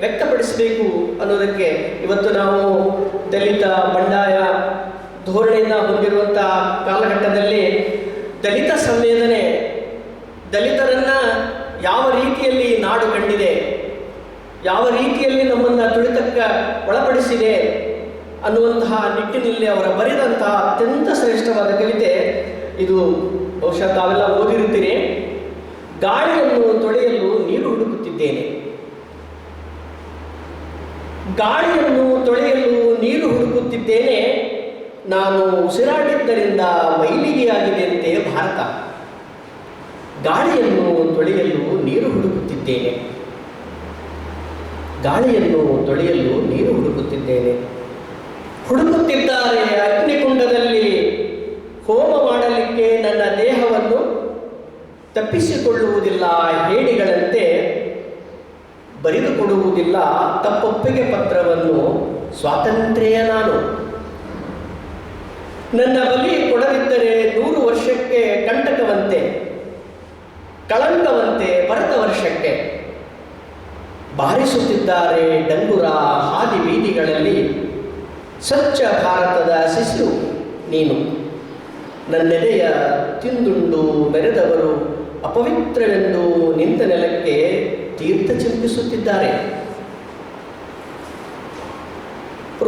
ವ್ಯಕ್ತಪಡಿಸಬೇಕು ಅನ್ನೋದಕ್ಕೆ ಇವತ್ತು ನಾವು ದಲಿತ ಬಂಡಾಯ ಧೋರಣೆಯನ್ನು ಹೊಂದಿರುವಂಥ ಕಾಲಘಟ್ಟದಲ್ಲಿ ದಲಿತ ಸಂವೇದನೆ, ದಲಿತರನ್ನು ಯಾವ ರೀತಿಯಲ್ಲಿ ನಾಡು ಕಂಡಿದೆ, ಯಾವ ರೀತಿಯಲ್ಲಿ ನಮ್ಮನ್ನು ತುಳಿತಕ್ಕೆ ಒಳಪಡಿಸಿದೆ ಅನ್ನುವಂತಹ ನಿಟ್ಟಿನಲ್ಲಿ ಅವರ ಬರೆದಂತಹ ಅತ್ಯಂತ ಶ್ರೇಷ್ಠವಾದ ಕವಿತೆ ಇದು. ಬಹುಶಃ ತಾವೆಲ್ಲ ಓದಿರುತ್ತೀರಿ. ಗಾಳಿಯನ್ನು ತೊಳೆಯಲು ನೀರು ಹುಡುಕುತ್ತಿದ್ದೇನೆ, ಗಾಳಿಯನ್ನು ತೊಳೆಯಲು ನೀರು ಹುಡುಕುತ್ತಿದ್ದೇನೆ, ನಾನು ಉಸಿರಾಡಿದ್ದರಿಂದ ಮೈಲಿಗೆಯಾಗಿದೆಯಂತೆ ಭಾರತ. ಗಾಳಿಯನ್ನು ತೊಳೆಯಲು ನೀರು ಹುಡುಕುತ್ತಿದ್ದೇನೆ, ಗಾಳಿಯನ್ನು ತೊಳೆಯಲು ನೀರು ಹುಡುಕುತ್ತಿದ್ದೇನೆ. ಹುಡುಕುತ್ತಿದ್ದಾರೆ ಅಗ್ನಿಕುಂಡದಲ್ಲಿ ಹೋಮ ಮಾಡಲಿಕ್ಕೆ ನನ್ನ ದೇಹವನ್ನು, ತಪ್ಪಿಸಿಕೊಳ್ಳುವುದಿಲ್ಲ ಹೇಡಿಗಳಂತೆ, ಬರೆದುಕೊಡುವುದಿಲ್ಲ ತಪ್ಪೊಪ್ಪಿಗೆ ಪತ್ರವನ್ನು, ಸ್ವಾತಂತ್ರ್ಯ ನಾನು. ನನ್ನ ಬಲಿ ಕೊಡದಿದ್ದರೆ 100 ವರ್ಷಕ್ಕೆ ಕಂಟಕವಂತೆ, ಕಳಂಕವಂತೆ ಭರತ ವರ್ಷಕ್ಕೆ. ಬಾರಿಸುತ್ತಿದ್ದಾರೆ ಡಂಗುರ ಹಾದಿ ಬೀದಿಗಳಲ್ಲಿ, ಸ್ವಚ್ಛ ಭಾರತದ ಶಿಶು ನೀನು. ನನ್ನೆದೆಯ ತಿಂದುಂಡು ಬೆರೆದವರು ಅಪವಿತ್ರವೆಂದು ನಿಂತ ನೆಲಕ್ಕೆ ತೀರ್ಥ ಚಿಂತಿಸುತ್ತಿದ್ದಾರೆ.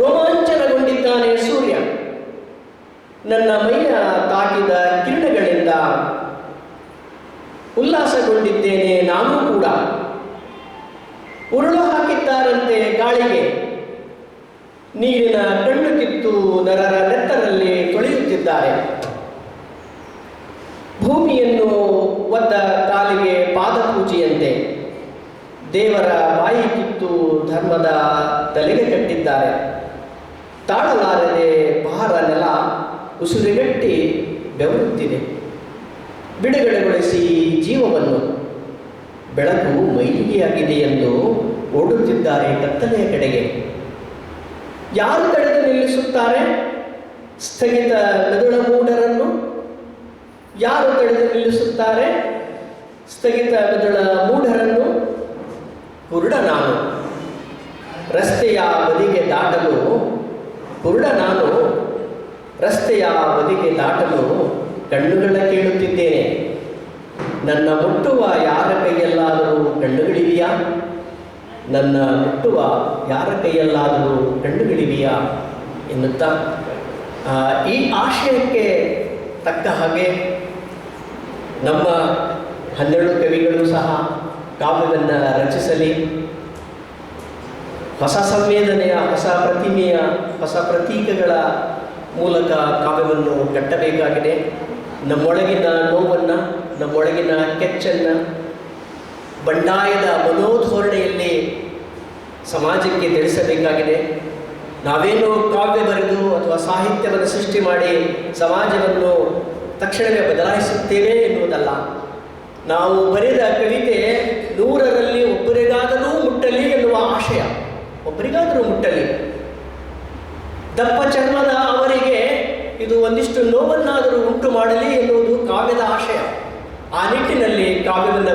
ರೋಮಾಂಚನಗೊಂಡಿದ್ದಾನೆ ಸೂರ್ಯ, ನನ್ನ ಮೈಯ ತಾಕಿದ ಕಿರಣಗಳಿಂದ ಉಲ್ಲಾಸಗೊಂಡಿದ್ದೇನೆ ನಾನು ಕೂಡ. ಉರುಳು ಹಾಕಿದ್ದಾರಂತೆ ಗಾಳಿಗೆ, ನೀರಿನ ಕಣ್ಣು ಕಿತ್ತು ನರರ ನೆತ್ತರಲ್ಲಿ ತೊಳೆಯುತ್ತಿದ್ದಾರೆ. ಭೂಮಿಯನ್ನು ಒದ್ದ ಕಾಲಿಗೆ ಪಾದಪೂಜೆಯಂತೆ, ದೇವರ ಬಾಯಿ ಕಿತ್ತು ಧರ್ಮದ ತಲೆಗೆ ಕಟ್ಟಿದ್ದಾರೆ. ತಾಳಲಾರದೆ ಭಾರ ನೆಲ ಉಸಿರುಗಟ್ಟಿ ಬೆವರುತ್ತಿದೆ. ಬಿಡುಗಡೆಗೊಳಿಸಿ ಜೀವವನ್ನು, ಬೆಳಕು ಮೈಲಿಗೆಯಾಗಿದೆ ಎಂದು ಓಡುತ್ತಿದ್ದಾರೆ ಕತ್ತಲೆಯ ಕಡೆಗೆ. ಯಾರು ತಡೆದು ನಿಲ್ಲಿಸುತ್ತಾರೆ ಸ್ಥಗಿತ ಮೆದುಳ ಮೂಢರನ್ನು? ಯಾರು ತಡೆದು ನಿಲ್ಲಿಸುತ್ತಾರೆ ಸ್ಥಗಿತ ಮೆದುಳ ಮೂಢರನ್ನು? ಕುರುಡ ನಾನು, ರಸ್ತೆಯ ಬದಿಗೆ ದಾಟಲು, ಕುರುಡ ನಾನು, ರಸ್ತೆಯ ಬದಿಗೆ ದಾಟಲು ಕಣ್ಣುಗಳ ಕೇಳುತ್ತಿದ್ದೇನೆ. ನನ್ನ ಮುಟ್ಟುವ ಯಾರ ಕೈಯಲ್ಲಾದರೂ ಕಣ್ಣುಗಳಿವೆಯಾ? ನನ್ನ ಮುಟ್ಟುವ ಯಾರ ಕೈಯಲ್ಲಾದರೂ ಕಣ್ಣುಗಳಿವೆಯಾ ಎನ್ನುತ್ತಾ ಈ ಆಶಯಕ್ಕೆ ತಕ್ಕ ಹಾಗೆ ನಮ್ಮ 12 ಕವಿಗಳು ಸಹ ಕಾವ್ಯವನ್ನು ರಚಿಸಲಿ, ಹೊಸ ಸಂವೇದನೆಯ, ಹೊಸ ಪ್ರತಿಮೆಯ, ಹೊಸ ಪ್ರತೀಕಗಳ ಮೂಲಕ ಕಾವ್ಯವನ್ನು ಕಟ್ಟಬೇಕಾಗಿದೆ. ನಮ್ಮೊಳಗಿನ ನೋವನ್ನು, ನಮ್ಮೊಳಗಿನ ಕೆಚ್ಚನ್ನು ಬಂಡಾಯದ ಮನೋಧೋರಣೆಯಲ್ಲಿ ಸಮಾಜಕ್ಕೆ ತಿಳಿಸಬೇಕಾಗಿದೆ. ನಾವೇನು ಕಾವ್ಯ ಬರೆದು ಅಥವಾ ಸಾಹಿತ್ಯವನ್ನು ಸೃಷ್ಟಿ ಮಾಡಿ ಸಮಾಜವನ್ನು ತಕ್ಷಣವೇ ಬದಲಾಯಿಸುತ್ತೇವೆ ಎನ್ನುವುದಲ್ಲ. ನಾವು ಬರೆದ ಕವಿತೆ 100ರಲ್ಲಿ ಒಬ್ಬರಿಗಾದರೂ ಮುಟ್ಟಲಿ ಎನ್ನುವ ಆಶಯ, ಒಬ್ಬರಿಗಾದರೂ ಮುಟ್ಟಲಿ. ದಪ್ಪ ಚರ್ಮದ ಅವರಿಗೆ ಇದು ಒಂದಿಷ್ಟು ನೋವನ್ನಾದರೂ ಉಂಟು ಮಾಡಲಿ ಎನ್ನುವುದು ಕಾವ್ಯದ ಆಶಯ. ಆ ನಿಟ್ಟಿನಲ್ಲಿ ಕಾವ್ಯವನ್ನು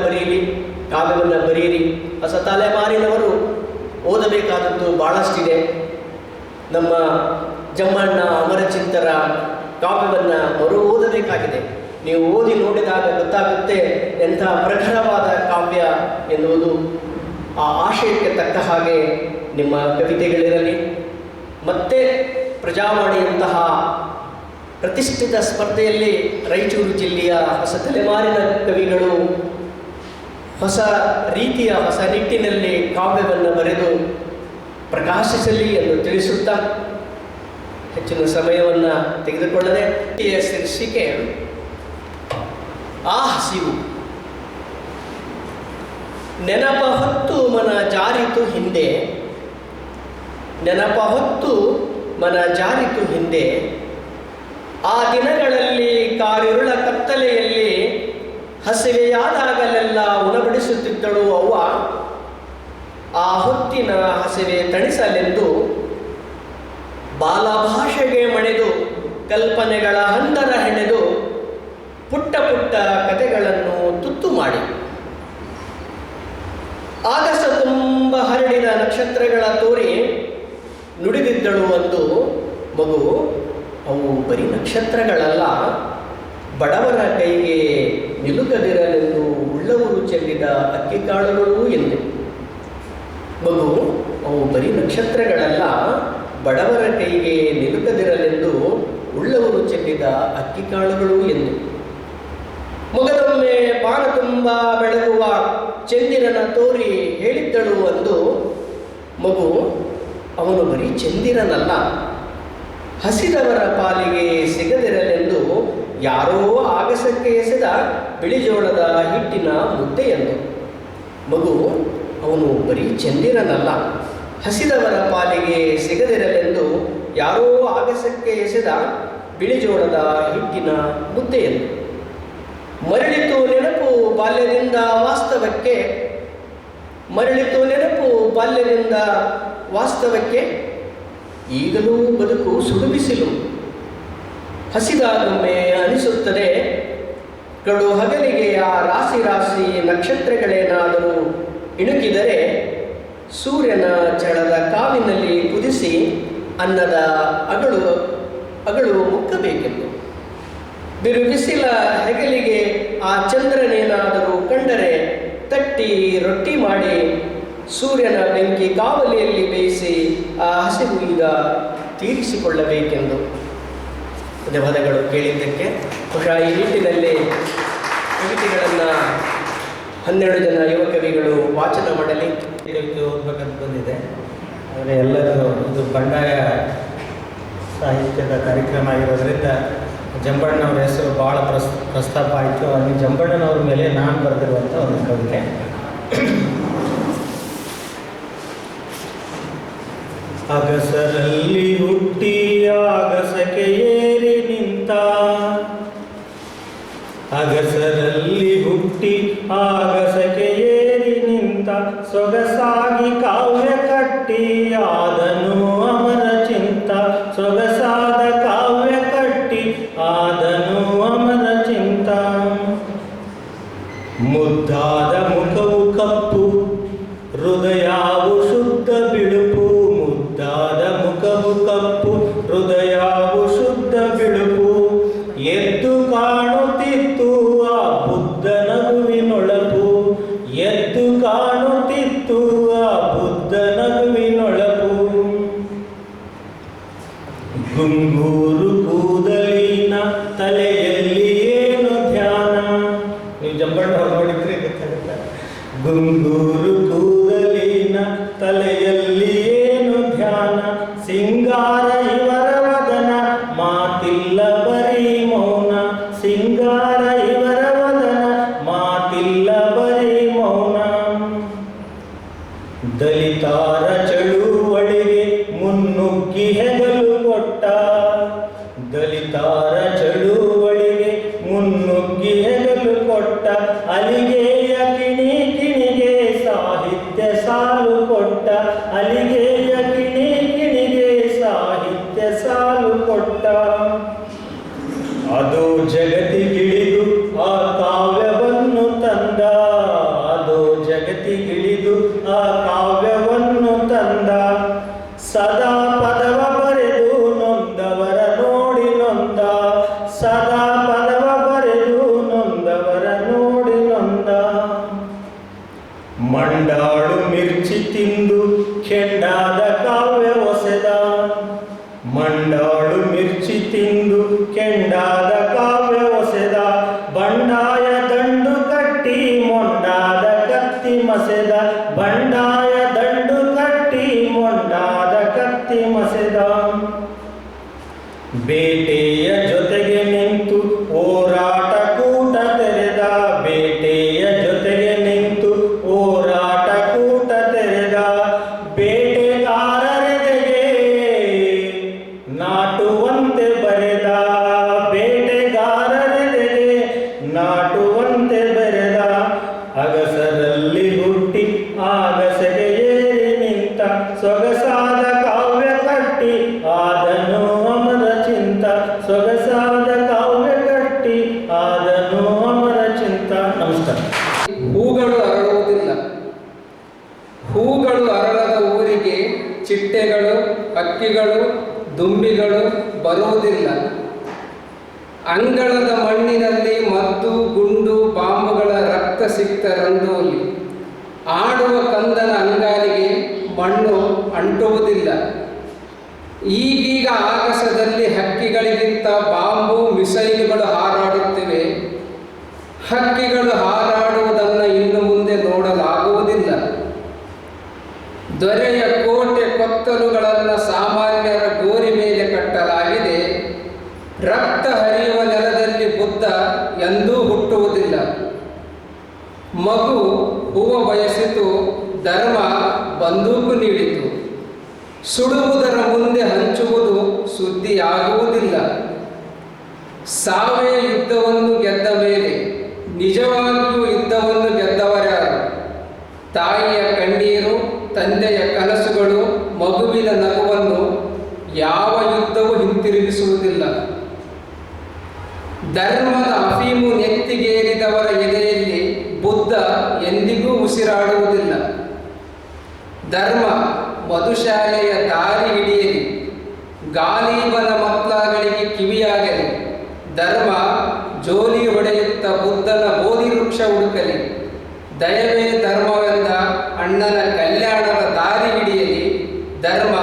ಬರೆಯಿರಿ. ಹೊಸ ತಲೆಮಾರಿನವರು ಓದಬೇಕಾದದ್ದು ಭಾಳಷ್ಟಿದೆ. ನಮ್ಮ ಜಮ್ಮಣ್ಣ ಅಮರಚಿಂತರ ಕಾವ್ಯವನ್ನು ಮರು ಓದಬೇಕಾಗಿದೆ. ನೀವು ಓದಿ ನೋಡಿದಾಗ ಗೊತ್ತಾಗುತ್ತೆ ಎಂಥ ಪ್ರಖರವಾದ ಕಾವ್ಯ ಎನ್ನುವುದು. ಆ ಆಶಯಕ್ಕೆ ತಕ್ಕ ಹಾಗೆ ನಿಮ್ಮ ಕವಿತೆಗಳಿರಲಿ. ಮತ್ತೆ ಪ್ರಜಾವಾಣಿಯಂತಹ ಪ್ರತಿಷ್ಠಿತ ಸ್ಪರ್ಧೆಯಲ್ಲಿ ರಾಯಚೂರು ಜಿಲ್ಲೆಯ ಹೊಸ ತಲೆಮಾರಿನ ಕವಿಗಳು ಹೊಸ ರೀತಿಯ, ಹೊಸ ನಿಟ್ಟಿನಲ್ಲಿ ಕಾವ್ಯವನ್ನು ಬರೆದು ಪ್ರಕಾಶಿಸಲಿ ಎಂದು ತಿಳಿಸುತ್ತಾ ಹೆಚ್ಚಿನ ಸಮಯವನ್ನು ತೆಗೆದುಕೊಳ್ಳದೆ ಶೀರ್ಷಿಕೆ ಆ ಹಸಿವು. ನೆನಪ ಹೊತ್ತು ಮನ ಜಾರಿತು ಹಿಂದೆ, ನೆನಪ ಹೊತ್ತು ಮನ ಜಾರಿತು ಹಿಂದೆ. ಆ ದಿನಗಳಲ್ಲಿ ಕಾರಿರುಳ ಕತ್ತಲೆಯಲ್ಲಿ ಹಸಿವೆಯಾದಾಗಲೆಲ್ಲ ಉಣಬಡಿಸುತ್ತಿದ್ದಳು ಅವ್ವ. ಆ ಹೊತ್ತಿನ ಹಸಿವೆ ತಣಿಸಲೆಂದು ಬಾಲಭಾಷೆಗೆ ಮಣೆದು ಕಲ್ಪನೆಗಳ ಹಂದರ ಹೆಣೆದು ಪುಟ್ಟ ಪುಟ್ಟ ಕಥೆಗಳನ್ನು ತುತ್ತು ಮಾಡಿ ಆಗಸ ತುಂಬ ಹರಡಿದ ನಕ್ಷತ್ರ ತೋರಿ ನುಡಿದಿದ್ದಳು ಒಂದು ಮಗು, ಅವು ಬರೀ ನಕ್ಷತ್ರಗಳಲ್ಲ, ಬಡವರ ಕೈಗೆ ನಿಲುಕದಿರಲೆಂದು ಉಳ್ಳವರು ಚೆಲ್ಲಿದ ಅಕ್ಕಿಕಾಳುಗಳು ಎಂದೆ. ಮಗು, ಅವು ಬರೀ ನಕ್ಷತ್ರಗಳಲ್ಲ, ಬಡವರ ಕೈಗೆ ನಿಲುಕದಿರಲೆಂದು ಉಳ್ಳವರು ಚೆಲ್ಲಿದ ಅಕ್ಕಿಕಾಳುಗಳು ಎಂದು. ಮೊಗದೊಮ್ಮೆ ಬಾಣ ತುಂಬ ಬೆಳಗುವ ಚಂದಿರನ ತೋರಿ ಹೇಳಿದ್ದಳು ಒಂದು ಮಗು, ಅವನು ಬರೀ ಚಂದಿರನಲ್ಲ, ಹಸಿದವರ ಪಾಲಿಗೆ ಸಿಗದಿರಲೆಂದು ಯಾರೋ ಆಗಸಕ್ಕೆ ಎಸೆದ ಬಿಳಿಜೋಳದ ಹಿಟ್ಟಿನ ಮುದ್ದೆಯೆಂದು. ಮಗು, ಅವನು ಬರೀ ಚಂದಿರನಲ್ಲ, ಹಸಿದವರ ಪಾಲಿಗೆ ಸಿಗದಿರಲೆಂದು ಯಾರೋ ಆಗಸಕ್ಕೆ ಎಸೆದ ಬಿಳಿಜೋಳದ ಹಿಟ್ಟಿನ ಮುದ್ದೆಯೆಂದು. ಮರಳಿತು ನೆನಪು ಬಾಲ್ಯದಿಂದ ವಾಸ್ತವಕ್ಕೆ, ಮರಳಿತು ನೆನಪು ಬಾಲ್ಯದಿಂದ ವಾಸ್ತವಕ್ಕೆ, ಈಗಲೂ ಬದುಕು ಸುಡುಬಿಸಿಲು. ಹಸಿದಾಗೊಮ್ಮೆ ಅನಿಸುತ್ತದೆ, ಕಡು ಹಗಲಿಗೆ ಆ ರಾಶಿ ರಾಶಿ ನಕ್ಷತ್ರಗಳೇನಾದರೂ ಇಣುಕಿದರೆ ಸೂರ್ಯನ ಛಳದ ಕಾವಿನಲ್ಲಿ ಕುದಿಸಿ ಅನ್ನದ ಅಗಳು ಮುಕ್ಕಬೇಕೆಂದು. ಬಿರುಬಿಸಿಲ ಹೆಗಲಿಗೆ ಆ ಚಂದ್ರನೇನಾದರೂ ಕಂಡರೆ ತಟ್ಟಿ ರೊಟ್ಟಿ ಮಾಡಿ ಸೂರ್ಯನ ಬೆಂಕಿ ಕಾವಲಿಯಲ್ಲಿ ಬೇಯಿಸಿ ಆ ಹಸಿವು ಈಗ ತೀರಿಸಿಕೊಳ್ಳಬೇಕೆಂದು. ಧನ್ಯವಾದಗಳು ಕೇಳಿದ್ದಕ್ಕೆ. ಬಹುಶಃ ಈ ನಿಟ್ಟಿನಲ್ಲಿ ಕವಿತೆಗಳನ್ನು 12 ಜನ ಯುವ ಕವಿಗಳು ವಾಚನ ಮಾಡಲಿ ಓದ್ಬೇಕಂತ ಬಂದಿದೆ. ಆದರೆ ಎಲ್ಲರೂ ಇದು ಬಂಡಾಯ ಸಾಹಿತ್ಯದ ಕಾರ್ಯಕ್ರಮ ಆಗಿರೋದ್ರಿಂದ ಜಂಬಣ್ಣನವ್ರ ಹೆಸರು ಭಾಳ ಪ್ರಸ್ತಾಪ ಆಯಿತು. ಅಲ್ಲಿ ಜಂಬಣ್ಣನವ್ರ ಮೇಲೆ ನಾನು ಬರೆದಿರುವಂಥ ಒಂದು ಕವಿತೆ. ಅಗಸರಲ್ಲಿ ಹುಟ್ಟಿ ಆಗಸಕ್ಕೆ ಏರಿ ನಿಂತ, ಅಗಸರಲ್ಲಿ ಹುಟ್ಟಿ ಆಗಸಕ್ಕೆ ಏರಿ ನಿಂತ, ಸೊಗಸಾಗಿ ಕಾವ್ಯ ಕಟ್ಟಿ ಆದನು ಅಮರ ಚಿಂತ, ಸೊಗಸಾದ ಕಾವ್ಯ ಕಟ್ಟಿ ಆದನು ಅಮರ ಚಿಂತ. ಮುದ್ದಾದ ಮುಖವು ಕಪ್ಪು, ಹೃದಯವು ಶುದ್ಧ ಬಿಳುಪು, ಮುದ್ದಾದ ಮುಖವು ಕಪ್ಪು, ಹೃದಯವು ಶುದ್ಧ ಬಿಳುಪು. ಎದ್ದು ಕಾಣುತ್ತಿತ್ತು ಆ ಬುದ್ಧ ನಗುವಿನೊಳಪು, ಎದ್ದು ಕಾಣುತ್ತಿತ್ತು ಆ ಬುದ್ಧ ನಗುವಿನೊಳಪು. ಗುಂಗೂರು ಕೂದಲಿನ ತಲೆಯಲ್ಲಿ ಏನು ಧ್ಯಾನ, ನೀವು ಜಂಬಣ್ಣ ನೋಡಿದ್ರೆ ಗೊತ್ತಾಗುತ್ತೆ. ಗುಂಗೂರು ಕೂದಲಿನ ತಲೆಯಲ್ಲಿ ಏನು ಧ್ಯಾನ, ಸಿಂಗಾರ ಇವರ ವದನ ಮಾತಿಲ್ಲ ಬರೀ ಮೌನ, ಸಿಂಗಾರ ಇವರ ವದನ ಮಾತಿಲ್ಲ ಬರೀ ಮೌನ. ದಲಿತಾರ ಚಳುವಳಿಗೆ ಮುನ್ನುಗ್ಗಿ ಹೆಗಲು ಕೊಟ್ಟ, ದಲಿತಾರ ಚಳುವಳಿಗೆ ಮುನ್ನುಗ್ಗಿ ಹೆಗಲು ಕೊಟ್ಟ, ಅಲಿಗೆಯ ಕಿಣಿ ಕಿಣಿಗೆ ಸಾಹಿತ್ಯ ಸಾಲು ಕೊಟ್ಟ, ಅಲಿಗೆಯ ಕಿಣಿ ಕಿಣಿಗೆ ಸಾಹಿತ್ಯ ಸಾಲು ಕೊಟ್ಟ. ಅದು ಜಗತ್ತಿಗಿಳಿದು ಆ ಕಾವ್ಯವನ್ನು ತಂದ, ಅದು ಜಗತ್ತಿಗಿಳಿದು ಆ ಕಾವ್ಯವನ್ನು ತಂದ. ಸದಾ ಪದವ ಬರೆದು ನೊಂದವರ ನೋಡಿ ನೊಂದ, ಸದಾ ಪದವ ಬರೆದು ನೊಂದವರ ನೋಡಿ ನೊಂದ. ಮಂಡಾಳು ಮಿರ್ಚಿ ತಿಂದು ಕೆಂಡಾದ ಕಾವ್ಯ ಒಸೆದ, ಮಂಡಾಳು ಮಿರ್ಚಿ ತಿಂದು ಕೆಂಡಾದ ಕಾವ್ಯ ಒಸೆದ. ಬಂಡಾಯ ದಂಡು ಕಟ್ಟಿ ಮೊಂಡಾದ ಕತ್ತಿ ಮಸೆದ, ಬಂಡಾಯ ದಂಡು ಕಟ್ಟಿ ಮೊಂಡಾದ ಕತ್ತಿ ಮಸೆದ. ಬೇಟೆಯ ಜೊತೆಗೆ ನಿಂತು ಹೋರಾಟ ಕೂಟ ತೆರೆದ, ಬೇಟೆಯ ಜೊತೆಗೆ ನಿಂತು ಹೋರಾಟ ಕೂಟ ತೆರೆದ. ಬೇಟೆಗಾರರೆದೆಗೆ ನಾಟುವಂತೆ ಬರೆದ, ಬೇಟೆಗಾರರೆದೆಗೆ ನಾಟುವಂತೆ ಬರೆದ. ಅಗಸರಲ್ಲಿ ಹುಟ್ಟಿ ಆಗಸೆಗೆ ಏರಿ ಚಿಟ್ಟೆಗಳು, ಹಕ್ಕಿಗಳು, ದುಂಬಿಗಳು ಬರುವುದಿಲ್ಲ. ಅಂಗಳದ ಮಣ್ಣಿನಲ್ಲಿ ಮದ್ದು, ಗುಂಡು, ಬಾಂಬುಗಳ ರಕ್ತ ಸಿಕ್ತ ರಂಗೋಲಿ. ಆಡುವ ಕಂದನ ಅಂಗಾಲಿಗೆ ಮಣ್ಣು ಅಂಟುವುದಿಲ್ಲ. ಈಗೀಗ ಆಕಾಶದಲ್ಲಿ ಹಕ್ಕಿಗಳಿಗಿಂತ ಬಾಂಬು, ಮಿಸೈಲುಗಳು ಹಾರಾಡುತ್ತಿವೆ. ಹಕ್ಕಿಗಳು ಹಾರಾಡುವುದನ್ನು ಇನ್ನು ಮುಂದೆ ನೋಡಲಾಗುವುದಿಲ್ಲ. ದೊರೆಯ ಕೋಟೆ ಕೊತ್ತಲುಗಳನ್ನು ಸಾಮಾನ್ಯರ ಗೋರಿ ಮೇಲೆ ಕಟ್ಟಲಾಗಿದೆ. ರಕ್ತ ಹರಿಯುವ ನೆಲದಲ್ಲಿ ಬುದ್ಧ ಎಂದೂ ಹುಟ್ಟುವುದಿಲ್ಲ. ಮಗು ಹೂವ ಬಯಸಿತು, ಧರ್ಮ ಬಂದೂಕು ನೀಡಿತು. ಸುಡುವುದರ ಮುಂದೆ ಹಂಚುವುದು ಸುದ್ದಿಯಾಗುವುದಿಲ್ಲ. ಸಾವೇ ಯುದ್ಧವನ್ನು ಗೆದ್ದ ಮೇಲೆ ನಿಜವಾಗಿಯೂ ಯುದ್ಧವನ್ನು ಗೆದ್ದವರ್ಯಾರು? ತಾಯಿಯ ಕಣ್ಣೀರು, ತಂದೆಯ ಕನಸುಗಳು, ಮಗುವಿನ ನಗುವನ್ನು ಯಾವ ಯುದ್ಧವೂ ಹಿಂತಿರುಗಿಸುವುದಿಲ್ಲ. ಧರ್ಮದ ಅಫೀಮು ನೆತ್ತಿಗೇರಿದವರ ಎದೆಯಲ್ಲಿ ಬುದ್ಧ ಎಂದಿಗೂ ಉಸಿರಾಡುವುದಿಲ್ಲ. ಧರ್ಮ ಮಧುಶಾಲೆಯ ದಾರಿ ಹಿಡಿಯಲಿ, ಗಾಲೀಬನ ಮಕ್ಕಳಗಳಿಗೆ ಕಿವಿಯಾಗಲಿ. ಧರ್ಮ ಜೋಲಿ ಹೊಡೆಯುತ್ತ ಬುದ್ಧನ ಬೋಧಿ ವೃಕ್ಷ ಹುಡುಕಲಿ. ದಯವೇ ಧರ್ಮವೆಂದ ಅಣ್ಣನ ಕಲ್ಯಾಣದ ದಾರಿ ಹಿಡಿಯಲಿ. ಧರ್ಮ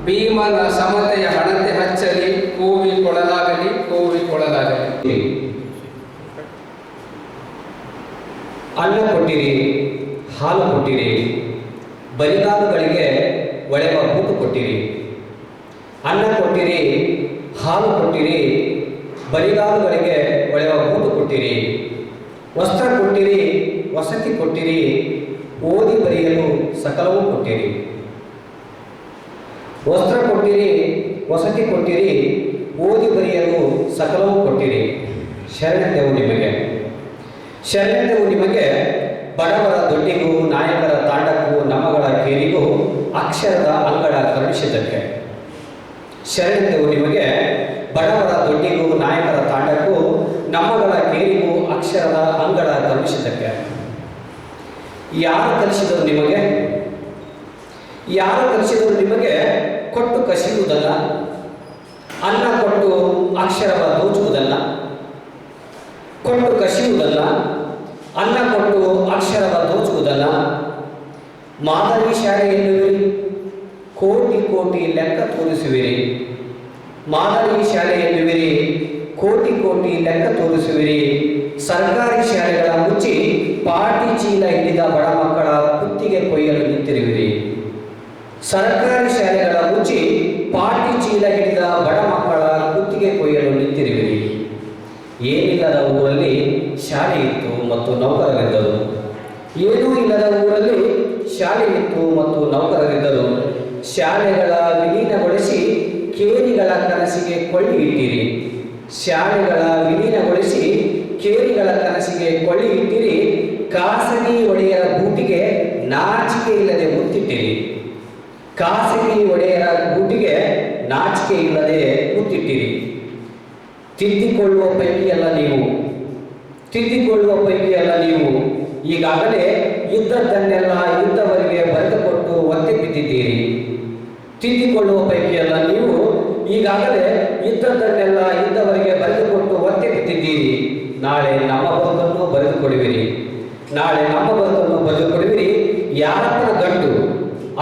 ಭೀಮನ ಸಮತೆಯ ಹಣತೆ ಹಚ್ಚಲಿ. ಕೋವಿ ಕೊಳಲಾಗಲಿ, ಕೋವಿ ಕೊಳಲಾಗಲಿ. ಅನ್ನ ಕೊಟ್ಟಿರಿ, ಹಾಲು ಕೊಟ್ಟಿರಿ, ಬರಿಗಾಲುಗಳಿಗೆ ಒಳೆವ ಬೂಟು ಕೊಟ್ಟಿರಿ. ಅನ್ನ ಕೊಟ್ಟಿರಿ, ಹಾಲು ಕೊಟ್ಟಿರಿ, ಬರಿಗಾಲುಗಳಿಗೆ ಒಳೆವ ಬೂಟು ಕೊಟ್ಟಿರಿ. ವಸ್ತ್ರ ಕೊಟ್ಟಿರಿ, ವಸತಿ ಕೊಟ್ಟಿರಿ, ಓದಿ ಬರೆಯಲು ಸಕಲವೂ ಕೊಟ್ಟಿರಿ. ವಸ್ತ್ರ ಕೊಟ್ಟಿರಿ, ವಸತಿ ಕೊಟ್ಟಿರಿ, ಓದಿ ಬರೆಯಲು ಸಕಲವೂ ಕೊಟ್ಟಿರಿ. ಶರಣತೆವು ನಿಮಗೆ, ಶರಣತೆವು ನಿಮಗೆ. ಬಡವರ ದೊಡ್ಡಿಗೂ, ನಾಯಕರ ತಾಂಡಕ್ಕೂ, ನಮ್ಮಗಳ ಕೇರಿಗೂ, ಅಕ್ಷರದ ಅಂಗಡ ಕರುಣಿಸಿದ್ದಕ್ಕೆ. ಶರಣತೆವು ನಿಮಗೆ. ಬಡವರ ದೊಡ್ಡಿಗೂ, ನಾಯಕರ ತಾಂಡಕ್ಕೂ, ನಮ್ಮಗಳ ಕೇರಿಗೂ, ಅಕ್ಷರದ ಅಂಗಡ ಕರುಣಿಸಿದ್ದಕ್ಕೆ. ಯಾರು ಕಲಿಸಿದರು ನಿಮಗೆ? ಯಾರು ಕಲಿಸಿದರು ನಿಮಗೆ? ಕೊಟ್ಟು ಕಸಿಯುವುದಲ್ಲ, ಅನ್ನ ಕೊಟ್ಟು ಅಕ್ಷರವ ದೋಚುವುದಲ್ಲ. ಕೊಟ್ಟು ಕಸಿಯುವುದಲ್ಲ, ಅನ್ನ ಕೊಟ್ಟು ಅಕ್ಷರವ ದೋಚುವುದಲ್ಲ. ಮಾದರಿ ಶಾಲೆ ಎನ್ನುವಿರಿ, ಕೋಟಿ ಕೋಟಿ ಲೆಕ್ಕ ತೋರಿಸುವಿರಿ. ಮಾದರಿ ಶಾಲೆ ಎನ್ನುವಿರಿ, ಕೋಟಿ ಕೋಟಿ ಲೆಕ್ಕ ತೋರಿಸುವಿರಿ. ಸರ್ಕಾರಿ ಶಾಲೆಗಳ ಮುಚ್ಚಿ ಪಾಟಿ ಚೀಲ ಹಿಡಿದ ಬಡ ಮಕ್ಕಳ ಕುತ್ತಿಗೆ ಕೊಯ್ಯಲು ನಿಂತಿರುವಿರಿ. ಸರ್ಕಾರಿ ಶಾಲೆಗಳ ಮುಚ್ಚಿ ಪಾಟಿ ಚೀಲ ಹಿಡಿದ ಬಡ ಮಕ್ಕಳ ಕುತ್ತಿಗೆ ಕೊಯ್ಯಲು ನಿಂತಿರುವಿರಿ. ಏನಿಲ್ಲದ ಊರಲ್ಲಿ ಶಾಲೆ ಇತ್ತು ಮತ್ತು ನೌಕರರಿದ್ದರು. ಏನೂ ಇಲ್ಲದ ಊರಲ್ಲಿ ಶಾಲೆ ಇತ್ತು ಮತ್ತು ನೌಕರರಿದ್ದರು. ಶಾಲೆಗಳ ವಿಲೀನಗೊಳಿಸಿ ಕೇರಿಗಳ ಕನಸಿಗೆ ಕೊಳ್ಳಿ ಇಟ್ಟಿರಿ. ಶಾಲೆಗಳ ವಿಲೀನಗೊಳಿಸಿ ಕೇರಿಗಳ ಕನಸಿಗೆ ಕೊಳ್ಳಿ ಇಟ್ಟಿರಿ. ಖಾಸಗಿ ಒಡೆಯರ ಬೂಟಿಗೆ ನಾಚಿಕೆ ಇಲ್ಲದೆ ಮುತ್ತಿಟ್ಟಿರಿ. ಖಾಸಗಿ ಒಡೆಯರ ಬೂಟಿಗೆ ನಾಚಿಕೆ ಇಲ್ಲದೆ ಮುತ್ತಿಟ್ಟಿರಿ. ತಿದ್ದಿಕೊಳ್ಳುವ ಪೈಕಿಯಲ್ಲ ನೀವು, ತಿದ್ದಿಕೊಳ್ಳುವ ಪೈಕಿಯಲ್ಲ ನೀವು. ಈಗಾಗಲೇ ಇದ್ದದ್ದನ್ನೆಲ್ಲ ಇದ್ದವರಿಗೆ ಬರೆದುಕೊಟ್ಟು ಒತ್ತೆ ಬಿದ್ದಿದ್ದೀರಿ. ತಿದ್ದಿಕೊಳ್ಳುವ ಪೈಕಿಯಲ್ಲ ನೀವು. ಈಗಾಗಲೇ ಇದ್ದದ್ದನ್ನೆಲ್ಲ ಇದ್ದವರಿಗೆ ಬರೆದುಕೊಟ್ಟು ಒತ್ತೆ ಬಿದ್ದಿದ್ದೀರಿ. ನಾಳೆ ನಮ್ಮ ಬದುಕನ್ನು ಬರೆದುಕೊಡುವಿರಿ. ನಾಳೆ ನಮ್ಮ ಬದುಕನ್ನು ಬರೆದುಕೊಡುವಿರಿ. ಯಾರಪ್ಪನ ಗಂಟು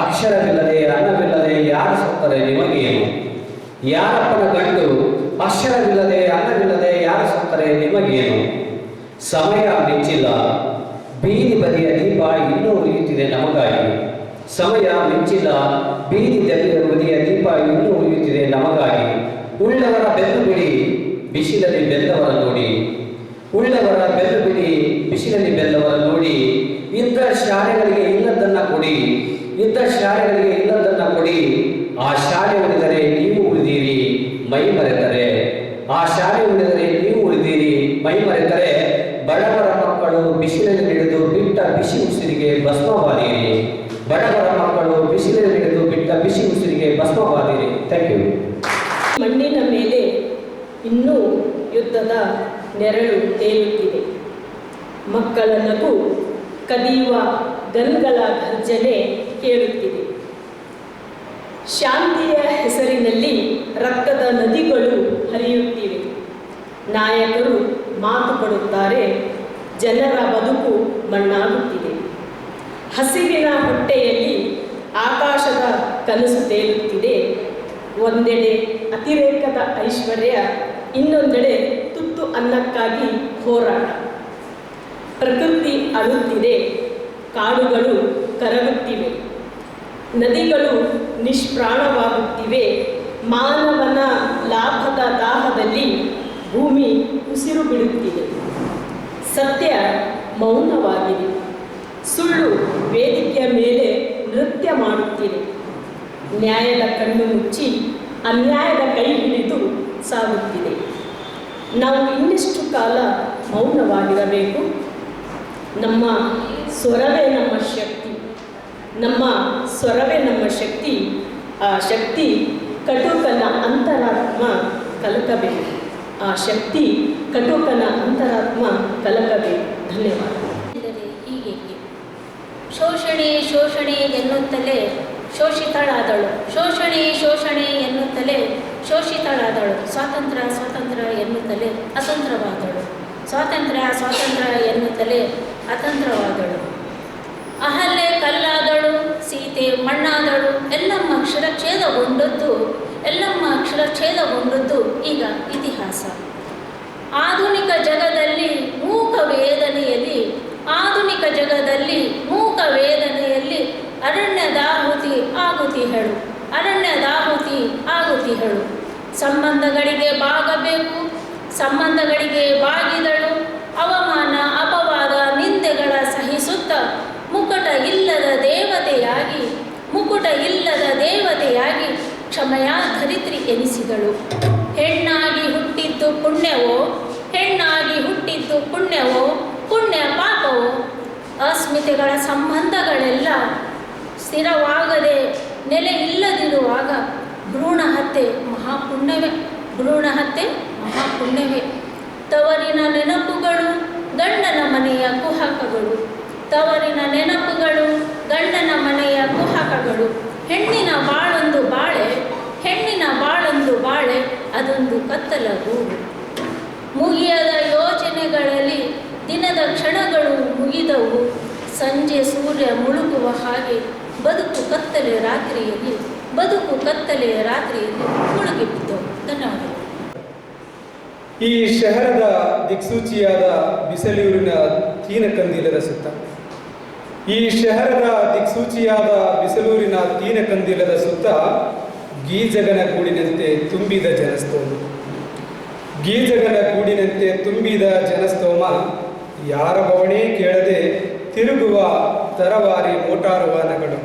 ಅಕ್ಷರವಿಲ್ಲದೆ ಅನ್ನವಿಲ್ಲದೆ ಯಾರು ಸತ್ತರೆ ನಿಮಗೇನು? ಯಾರಪ್ಪನ ಗಂಟು ಅಕ್ಷರವಿಲ್ಲದೆ ಅನ್ನವಿಲ್ಲದೆ ಯಾರು ಸತ್ತರೆ ನಿಮಗೇನು? ಸಮಯ ಮಿಂಚಿಲ್ಲ, ಬೀದಿ ಬದಿಯ ದೀಪ ಇನ್ನೂ ಉರಿಯುತ್ತಿದೆ ನಮಗಾಗಿ. ಸಮಯ ಮಿಂಚಿಲ್ಲ, ಬೀದಿ ಬದಿಯ ದೀಪ ಇನ್ನೂ ಉರಿಯುತ್ತಿದೆ ನಮಗಾಗಿ. ಉಳ್ಳವರ ಬೆನ್ನು ಬಿಡಿ, ಬಿಸಿಲಲ್ಲಿ ಬೆಂದವರ ನೋಡಿ. ಉಳ್ಳವರ ಬೆನ್ನು ಬಿಡಿ, ಬಿಸಿಲಲ್ಲಿ ಬೆಂದವರ ನೋಡಿ. ಇದ್ದ ಶಾಲೆಗಳಿಗೆ ಇಲ್ಲದನ್ನ ಕೊಡಿ, ಇದ್ದ ಶಾಲೆಗಳಿಗೆ ಇಲ್ಲದನ್ನ ಕೊಡಿ. ಆ ಶಾಲೆ ಉಳಿದರೆ ನೀವು ಉಳಿದೀರಿ, ಮೈ ಮರೆತರೆ. ಆ ಶಾಲೆ ಉಳಿದರೆ ನೀವು ಉಳಿದೀರಿ, ಮೈ ಮರೆತರೆ. ಬಡವರ ಮಕ್ಕಳು ಬಿಸಿಲಲ್ಲಿ ಹಿಡಿದು ಬಿಟ್ಟ ಬಿಸಿ ಉಸಿರಿಗೆ ಭಸ್ಮವಾದಿರಿ. ಬಡವರ ಮಕ್ಕಳು ಬಿಸಿಲಲ್ಲಿ ಹಿಡಿದು ಬಿಟ್ಟ ಬಿಸಿ ಉಸಿರಿಗೆ ಭಸ್ಮವಾದಿರಿ. Thank you. ಮಣ್ಣಿನ ಮೇಲೆ ಇನ್ನೂ ಯುದ್ಧದ ನೆರಳು ತೇಲುತ್ತಿದೆ. ಮಕ್ಕಳ ನಗು, ಕದಿಯುವ ಗನ್ಗಳ ಗರ್ಜನೆ ಕೇಳುತ್ತಿದೆ. ಶಾಂತಿಯ ಹೆಸರಿನಲ್ಲಿ ರಕ್ತದ ನದಿಗಳು ಹರಿಯುತ್ತಿವೆ. ನಾಯಕರು ಮಾತು ಕೊಡುತ್ತಾರೆ, ಜನರ ಬದುಕು ಮಣ್ಣಾಗುತ್ತಿದೆ. ಹಸಿವಿನ ಹೊಟ್ಟೆಯಲ್ಲಿ ಆಕಾಶದ ಕನಸು ತೇಲುತ್ತಿದೆ. ಒಂದೆಡೆ ಅತಿರೇಕದ ಐಶ್ವರ್ಯ, ಇನ್ನೊಂದೆಡೆ ತುತ್ತು ಅನ್ನಕ್ಕಾಗಿ ಹೋರಾಟ. ಪ್ರಕೃತಿ ಅಳುತ್ತಿದೆ, ಕಾಡುಗಳು ಕರಗುತ್ತಿವೆ, ನದಿಗಳು ನಿಷ್ಪ್ರಾಣವಾಗುತ್ತಿವೆ. ಮಾನವನ ಲಾಭದ ದಾಹದಲ್ಲಿ ಭೂಮಿ ಉಸಿರು ಬಿಡುತ್ತಿದೆ. ಸತ್ಯ ಮೌನವಾಗಿದೆ, ಸುಳ್ಳು ವೇದಿಕೆಯ ಮೇಲೆ ನೃತ್ಯ ಮಾಡುತ್ತಿದೆ. ನ್ಯಾಯದ ಕಣ್ಣು ಮುಚ್ಚಿ ಅನ್ಯಾಯದ ಕೈ ಹಿಡಿದು ಸಾಗುತ್ತಿದೆ. ನಾವು ಇನ್ನೆಷ್ಟು ಕಾಲ ಮೌನವಾಗಿರಬೇಕು? ನಮ್ಮ ಸ್ವರವೇ ನಮ್ಮ ಶಕ್ತಿ, ನಮ್ಮ ಸ್ವರವೇ ನಮ್ಮ ಶಕ್ತಿ. ಆ ಶಕ್ತಿ ಕಟುಕನ ಅಂತರಾತ್ಮ ಕಲಕಬೇಕು. ಆ ಶಕ್ತಿ ಕಟುಕನ ಅಂತರಾತ್ಮ ಕಲಕಬೇಕು. ಧನ್ಯವಾದ. ಹೀಗೇಕೆ ಶೋಷಣೆ ಶೋಷಣೆ ಎನ್ನುತ್ತಲೇ ಶೋಷಿತಳಾದಳು, ಶೋಷಣೆ ಶೋಷಣೆ ಎನ್ನುತ್ತಲೇ ಶೋಷಿತಳಾದಳು. ಸ್ವಾತಂತ್ರ್ಯ ಸ್ವಾತಂತ್ರ್ಯ ಎನ್ನುತ್ತಲೇ ಅತಂತ್ರವಾದಳು, ಸ್ವಾತಂತ್ರ್ಯ ಸ್ವಾತಂತ್ರ್ಯ ಎನ್ನುತ್ತಲೇ ಅತಂತ್ರವಾದಳು. ಅಹಲ್ಯೆ ಕಲ್ಲಾದಳು, ಸೀತೆ ಮಣ್ಣಾದಳು. ಎಲ್ಲಮ್ಮ ಕ್ಷರಚ್ಛೇದಗೊಂಡದ್ದು ಈಗ ಇತಿಹಾಸ. ಆಧುನಿಕ ಜಗದಲ್ಲಿ ಮೂಕ ವೇದನೆಯಲ್ಲಿ ಅರಣ್ಯದಾಹುತಿ ಆಗುತಿಹಳು. ಸಂಬಂಧಗಳಿಗೆ ಬಾಗಬೇಕು, ಸಂಬಂಧಗಳಿಗೆ ಬಾಗಿದಳು. ಅವಮಾನ ಅಪವಾದ ನಿಂದೆಗಳ ಸಹಿಸುತ್ತ ಮುಕುಟ ಇಲ್ಲದ ದೇವತೆಯಾಗಿ ಕ್ಷಮೆಯ ಧರಿತ್ರಿ ಎನಿಸಿದಳು. ಹೆಣ್ಣಾಗಿ ಹುಟ್ಟಿದ್ದು ಪುಣ್ಯವೋ ಪುಣ್ಯ ಪಾಪವೋ? ಅಸ್ಮಿತೆಗಳ ಸಂಬಂಧಗಳೆಲ್ಲ ಸ್ಥಿರವಾಗದೆ ನೆಲೆ ಇಲ್ಲದಿರುವಾಗ ಭ್ರೂಣ ಹತ್ಯೆ ಮಹಾಪುಣ್ಯವೇ. ತವರಿನ ನೆನಪುಗಳು ಗಂಡನ ಮನೆಯ ಕುಹಕಗಳು. ಹೆಣ್ಣಿನ ಬಾಳೊಂದು ಬಾಳೆ ಅದೊಂದು ಕತ್ತಲ ಗೂಡು. ಮುಗಿಯದ ಯೋಚನೆಗಳಲ್ಲಿ ದಿನದ ಕ್ಷಣಗಳು ಮುಗಿದವು. ಸಂಜೆ ಸೂರ್ಯ ಮುಳುಗುವ ಹಾಗೆ ಬದುಕು ಕತ್ತಲೆ ರಾತ್ರಿಯಲ್ಲಿ ಮುಳುಗಿಬಿದ್ದವು. ಧನ್ಯವಾದಗಳು. ಈ ಶಹರದ ದಿಕ್ಸೂಚಿಯಾದ ಬಿಸಲೂರಿನ ತೀನಕಂದೀಲದ ಸುತ್ತ ಗೀಜಗನ ಗೂಡಿನಂತೆ ತುಂಬಿದ ಜನಸ್ತೋಮ ಯಾರ ಬವಣೆ ಕೇಳದೆ ತಿರುಗುವ ತರವಾರಿ ಮೋಟಾರು ವಾಹನಗಳು.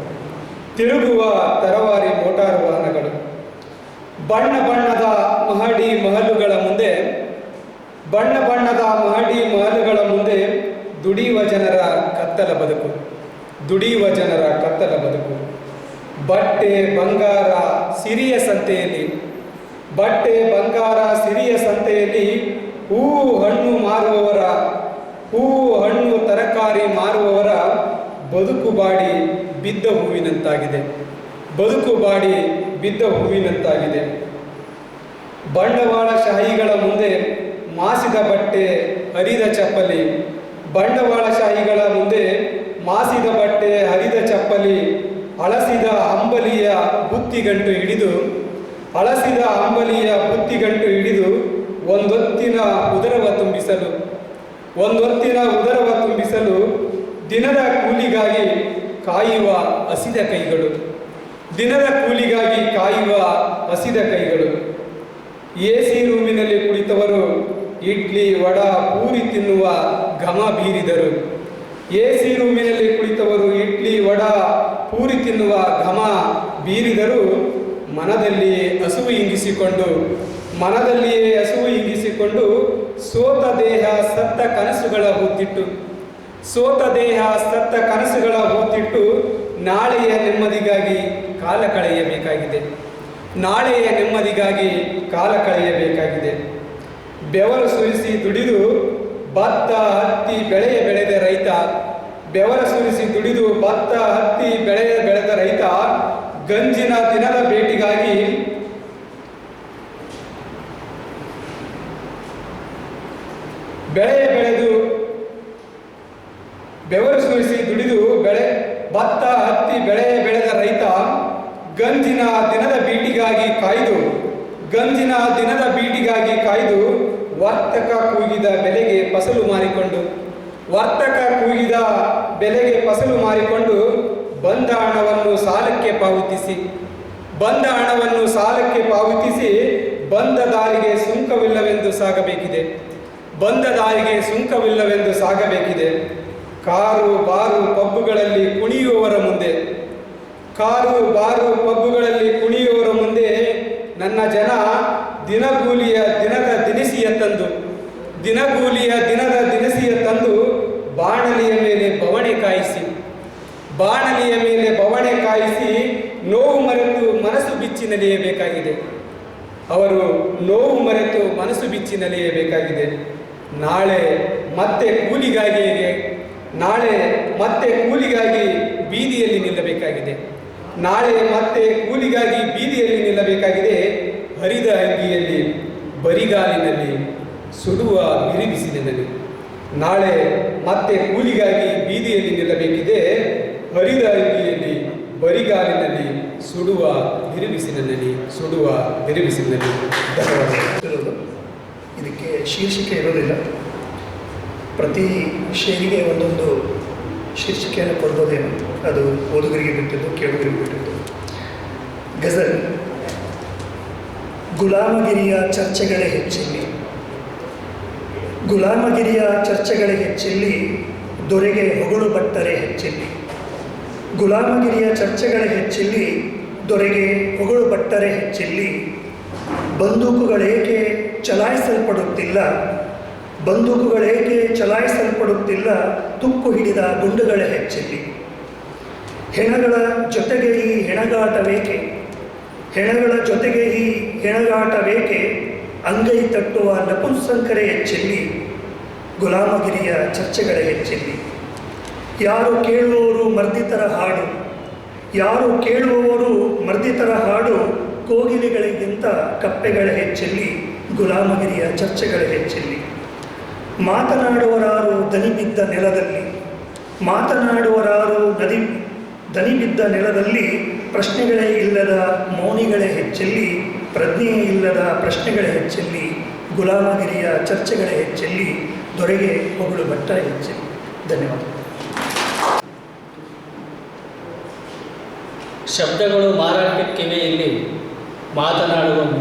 ಬಣ್ಣ ಬಣ್ಣದ ಮಹಡಿ ಮಹಲುಗಳ ಮುಂದೆ ದುಡಿಯುವ ಜನರ ಕತ್ತಲ ಬದುಕು. ಬಟ್ಟೆ ಬಂಗಾರ ಸಿರಿಯ ಸಂತೆಯಲ್ಲಿ ಹೂವು ಹಣ್ಣು ತರಕಾರಿ ಮಾರುವವರ ಬದುಕು ಬಾಡಿ ಬಿದ್ದ ಹೂವಿನಂತಾಗಿದೆ. ಬಂಡವಾಳಶಾಹಿಗಳ ಮುಂದೆ ಮಾಸಿದ ಬಟ್ಟೆ ಹರಿದ ಚಪ್ಪಲಿ, ಅಳಸಿದ ಅಂಬಲಿಯ ಬುತ್ತಿಗಂಟು ಹಿಡಿದು ಒಂದೊತ್ತಿನ ಉದರವ ತುಂಬಿಸಲು ದಿನದ ಕೂಲಿಗಾಗಿ ಕಾಯುವ ಹಸಿದ ಕೈಗಳು. ಎಸಿ ರೂಮಿನಲ್ಲಿ ಕುಳಿತವರು ಇಡ್ಲಿ ವಡ ಪೂರಿ ತಿನ್ನುವ ಘಮ ಬೀರಿದರು. ಮನದಲ್ಲಿಯೇ ಹಸುವು ಹಿಂಗಿಸಿಕೊಂಡು ಸೋತ ದೇಹ ಸತ್ತ ಕನಸುಗಳ ಹೂತಿಟ್ಟು ನಾಳೆಯ ನೆಮ್ಮದಿಗಾಗಿ ಕಾಲ ಕಳೆಯಬೇಕಾಗಿದೆ. ಬೆವರು ಸುರಿಸಿ ದುಡಿದು ಭತ್ತ ಹತ್ತಿ ಬೆಳೆ ಬೆಳೆದ ರೈತ ಗಂಜಿನ ದಿನದ ಬೇಟೆ ಬೆಳೆಯ ಬೆಳೆದು ಬೆವರು ಸುರಿಸಿ ದುಡಿದು ಭತ್ತ ಹತ್ತಿ ಬೆಳೆಯ ಬೆಳೆದ ರೈತ ಗಂಜಿನ ದಿನದ ಬೀಟಿಗಾಗಿ ಕಾಯ್ದು ವರ್ತಕ ಕೂಗಿದ ಬೆಲೆಗೆ ಫಸಲು ಮಾರಿಕೊಂಡು ಬಂದ ಹಣವನ್ನು ಸಾಲಕ್ಕೆ ಪಾವತಿಸಿ ಬಂದ ದಾರಿಗೆ ಸುಂಕವಿಲ್ಲವೆಂದು ಸಾಗಬೇಕಿದೆ. ಕಾರು ಬಾರು ಪಬ್ಬುಗಳಲ್ಲಿ ಕುಣಿಯುವವರ ಮುಂದೆ ನನ್ನ ಜನ ದಿನಗೂಲಿಯ ದಿನದ ದಿನಸಿಯ ತಂದು ಬಾಣಲಿಯ ಮೇಲೆ ಬವಣೆ ಕಾಯಿಸಿ ನೋವು ಮರೆತು ಮನಸ್ಸು ಬಿಚ್ಚಿ ನಲಿಯಬೇಕಾಗಿದೆ. ಅವರು ನೋವು ಮರೆತು ಮನಸ್ಸು ಬಿಚ್ಚಿ ನಲಿಯಬೇಕಾಗಿದೆ. ನಾಳೆ ಮತ್ತೆ ಕೂಲಿಗಾಗಿ ಬೀದಿಯಲ್ಲಿ ನಿಲ್ಲಬೇಕಾಗಿದೆ. ಹರಿದ ಅಂಗಿಯಲ್ಲಿ ಬರಿಗಾಲಿನಲ್ಲಿ ಸುಡುವ ಬಿರುಬಿಸಿಲಿನಲ್ಲಿ. ನಾಳೆ ಮತ್ತೆ ಕೂಲಿಗಾಗಿ ಬೀದಿಯಲ್ಲಿ ನಿಲ್ಲಬೇಕಿದೆ. ಹರಿದ ಅಂಗಿಯಲ್ಲಿ ಬರಿಗಾಲಿನಲ್ಲಿ ಸುಡುವ ಬಿರುಬಿಸಿಲಿನಲ್ಲಿ. ಧನ್ಯವಾದಗಳು. ಇದಕ್ಕೆ ಶೀರ್ಷಿಕೆ ಇರೋದಿಲ್ಲ. ಪ್ರತಿ ಶೇರಿಗೆ ಒಂದೊಂದು ಶೀರ್ಷಿಕೆಯನ್ನು ಕೊಡ್ಬೋದೇನು, ಅದು ಓದುಗರಿಗೆ ಬಿಟ್ಟಿದ್ದು, ಕೇಳುಗರಿಗೆ ಬಿಟ್ಟಿದ್ದು. ಗಜಲ್. ಗುಲಾಮಗಿರಿಯ ಚರ್ಚೆಗಳೇ ಹೆಚ್ಚೆಲ್ಲಿ ದೊರೆಗೆ ಹೊಗಳು ಬಟ್ಟರೆ ಹೆಚ್ಚೆಲ್ಲಿ ಬಂದೂಕುಗಳೇಕೆ ಚಲಾಯಿಸಲ್ಪಡುತ್ತಿಲ್ಲ ತುಕ್ಕು ಹಿಡಿದ ಗುಂಡುಗಳ ಹೆಚ್ಚೆಲ್ಲಿ. ಹೆಣಗಳ ಜೊತೆಗೆ ಈ ಹೆಣಗಾಟವೇಕೆ ಅಂಗೈ ತಟ್ಟುವ ನಪುಂಸಕರೇ ಹೆಚ್ಚೆಲ್ಲಿ ಗುಲಾಮಗಿರಿಯ ಚರ್ಚೆಗಳ ಹೆಚ್ಚೆಲ್ಲಿ. ಯಾರು ಕೇಳುವವರು ಮರ್ದಿತರ ಹಾಡು ಕೋಗಿಲೆಗಳಿಗಿಂತ ಕಪ್ಪೆಗಳ ಹೆಚ್ಚೆಲ್ಲಿ ಗುಲಾಮಗಿರಿಯ ಚರ್ಚೆಗಳ ಹೆಚ್ಚೆಲ್ಲಿ. ಮಾತನಾಡುವರಾರು ದನಿಬಿದ್ದ ನೆಲದಲ್ಲಿ ಪ್ರಶ್ನೆಗಳೇ ಇಲ್ಲದ ಮೌನಿಗಳೇ ಹೆಚ್ಚೆಲ್ಲಿ ಪ್ರಜ್ಞೆಯೇ ಇಲ್ಲದ ಪ್ರಶ್ನೆಗಳೇ ಹೆಚ್ಚೆಲ್ಲಿ ಗುಲಾಮಗಿರಿಯ ಚರ್ಚೆಗಳೇ ಹೆಚ್ಚೆಲ್ಲಿ ದೊರೆಗೆ ಹೊಗಳು ಬಟ್ಟರೆ ಹೆಚ್ಚೆಲ್ಲಿ. ಧನ್ಯವಾದ. ಶಬ್ದಗಳು ಮಾರಾಟಕ್ಕಿವೆ ಇಲ್ಲಿ ಮಾತನಾಡುವನು.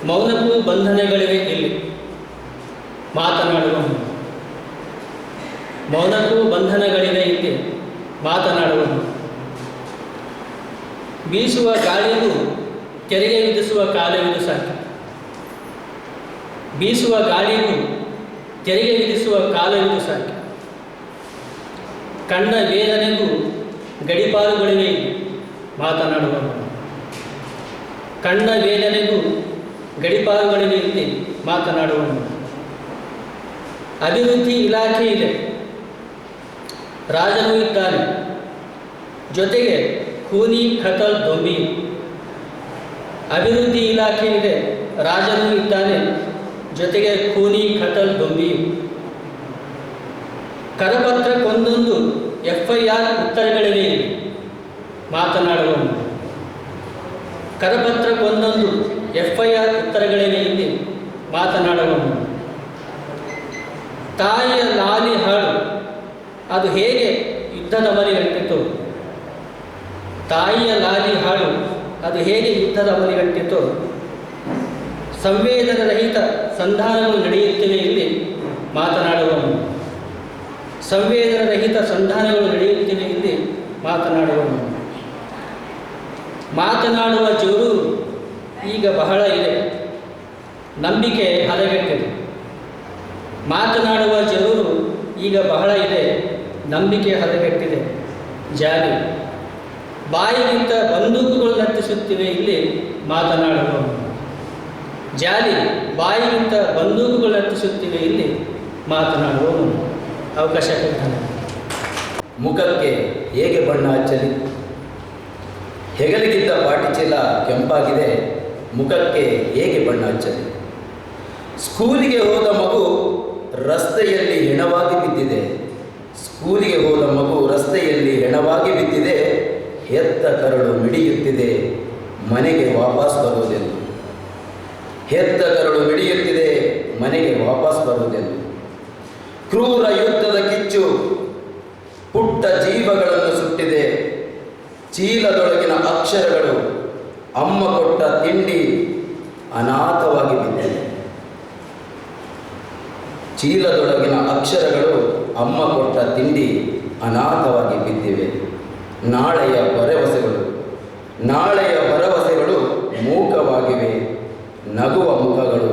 ಮೌನಕ್ಕೂ ಬಂಧನಗಳಿವೆ ಇಲ್ಲಿ ಮಾತನಾಡುವನು. ಬೀಸುವ ಗಾಳಿಗೂ ತೆರಿಗೆ ವಿಧಿಸುವ ಕಾಲವಿದು ಸಾಕು. ಕಣ್ಣ ವೇದನೆಗೂ ಗಡಿಪಾರುಗಳಿವೆ ಇಲ್ಲಿ ಮಾತನಾಡುವನು. ಅಭಿವೃದ್ಧಿ ಇಲಾಖೆ ಇದೆ, ರಾಜನೂ ಇದ್ದಾನೆ, ಜೊತೆಗೆ ಖೂನಿ ಖತಲ್ ದೊಂಬಿ. ಅಭಿವೃದ್ಧಿ ಇಲಾಖೆ ಇದೆ, ರಾಜನೂ ಇದ್ದಾನೆ, ಜೊತೆಗೆ ಖೂನಿ ಖತಲ್ ದೊಂಬಿ. ಕರಪತ್ರಕ್ಕೊಂದೊಂದು FIR ಉತ್ತರಗಳಿವೆ ಮಾತನಾಡುವನು. ಇಲ್ಲಿ ಮಾತನಾಡುವನು. ತಾಯಿಯ ಲಾಲಿ ಹಾಡು ಅದು ಹೇಗೆ ಯುದ್ಧದ ಮರಿಗಟ್ಟಿತು. ಸಂವೇದನ ರಹಿತ ಸಂಧಾನಗಳು ನಡೆಯುತ್ತಿವೆ ಇಲ್ಲಿ ಮಾತನಾಡುವನು. ಮಾತನಾಡುವ ಜೋರು ಈಗ ಬಹಳ ಇದೆ, ನಂಬಿಕೆ ಹದಗೆಟ್ಟಿದೆ. ಜಾಲಿ ಬಾಯಿಗಿಂತ ಬಂದೂಕುಗಳು ನರ್ತಿಸುತ್ತಿವೆ ಇಲ್ಲಿ ಮಾತನಾಡುವವನು. ಅವಕಾಶ ಕೊಡ್ತಾನೆ. ಮುಖಕ್ಕೆ ಹೇಗೆ ಬಣ್ಣ ಹಚ್ಚಲಿ, ಹೆಗಲಿಗಿದ್ದ ಪಾಟಿಚೀಲ ಕೆಂಪಾಗಿದೆ, ಮುಖಕ್ಕೆ ಹೇಗೆ ಬಣ್ಣ ಹಚ್ಚಲಿ? ಸ್ಕೂಲಿಗೆ ಹೋದ ಮಗು ರಸ್ತೆಯಲ್ಲಿ ಹೆಣವಾಗಿ ಬಿದ್ದಿದೆ. ಸ್ಕೂಲಿಗೆ ಹೋದ ಮಗು ರಸ್ತೆಯಲ್ಲಿ ಹೆಣವಾಗಿ ಬಿದ್ದಿದೆ. ಹೆತ್ತ ಕರಳು ಮಿಡಿಯುತ್ತಿದೆ, ಮನೆಗೆ ವಾಪಸ್ ಬರುವುದೆಂದು. ಹೆತ್ತ ಕರಳು ಮಿಡಿಯುತ್ತಿದೆ, ಮನೆಗೆ ವಾಪಸ್ ಬರುವುದೆಂದು. ಕ್ರೂರ ಯುದ್ಧದ ಕಿಚ್ಚು ಪುಟ್ಟ ಜೀವಗಳನ್ನು ಸುಟ್ಟಿದೆ. ಚೀಲದೊಳಗಿನ ಅಕ್ಷರಗಳು ಅಮ್ಮ ಕೊಟ್ಟ ತಿಂಡಿ ಅನಾಥವಾಗಿ ಬಿದ್ದಿದೆ. ಚೀಲದೊಳಗಿನ ಅಕ್ಷರಗಳು ಅಮ್ಮ ಕೊಟ್ಟ ತಿಂಡಿ ಅನಾಥವಾಗಿ ಬಿದ್ದಿವೆ. ನಾಳೆಯ ಭರವಸೆಗಳು ಮೂಕವಾಗಿವೆ. ನಗುವ ಮುಖಗಳು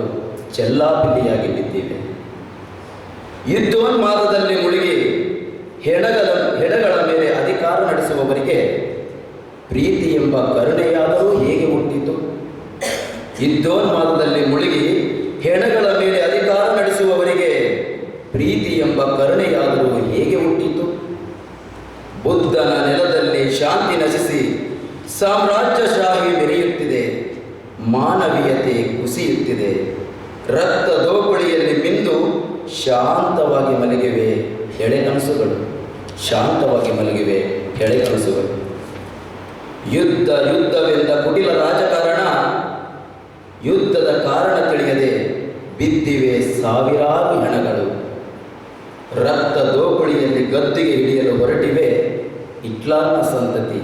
ಚೆಲ್ಲಾಪಿಲ್ಲಿಯಾಗಿ ಬಿದ್ದಿವೆ. ಯುದ್ಧೋನ್ಮಾದದಲ್ಲಿ ಮುಳುಗಿ ಹೆಣಗಳ ಮೇಲೆ ಅಧಿಕಾರ ನಡೆಸುವವರಿಗೆ ಪ್ರೀತಿ ಎಂಬ ಕರುಣೆಯಾದರೂ ಹೇಗೆ ಹುಟ್ಟಿತು? ಯುದ್ಧೋನ್ಮಾದದಲ್ಲಿ ಮುಳುಗಿ ಹೆಣಗಳ ಮೇಲೆ ಅಧಿಕಾರ ನಡೆಸುವವರಿಗೆ ಪ್ರೀತಿ ಎಂಬ ಕರುಣೆಯಾದರೂ ಹೇಗೆ ಹುಟ್ಟಿತು? ಬುದ್ಧನ ನೆಲದಲ್ಲಿ ಶಾಂತಿ ನಶಿಸಿ ಸಾಮ್ರಾಜ್ಯಶಾಹಿ ಮೆರೆಯುತ್ತಿದೆ. ಮಾನವೀಯತೆ ಕುಸಿಯುತ್ತಿದೆ. ರಕ್ತ ದೋಕುಳಿಯಲ್ಲಿ ಮಿಂದು ಶಾಂತವಾಗಿ ಮಲಗಿವೆ ಎಳೆಕನಸುಗಳು. ಯುದ್ಧವೆಂದ ಕುಟಿಲ ರಾಜಕಾರಣ, ಯುದ್ಧದ ಕಾರಣ ತಿಳಿಯದೆ ಬಿದ್ದಿವೆ ಸಾವಿರಾರು ಹೆಣಗಳು. ರಕ್ತ ದೋಕುಳಿಯಲ್ಲಿ ಗದ್ದಿಗೆ ಹಿಡಿಯಲು ಹೊರಟಿವೆ ಹಿಟ್ಲರ್ನ ಸಂತತಿ.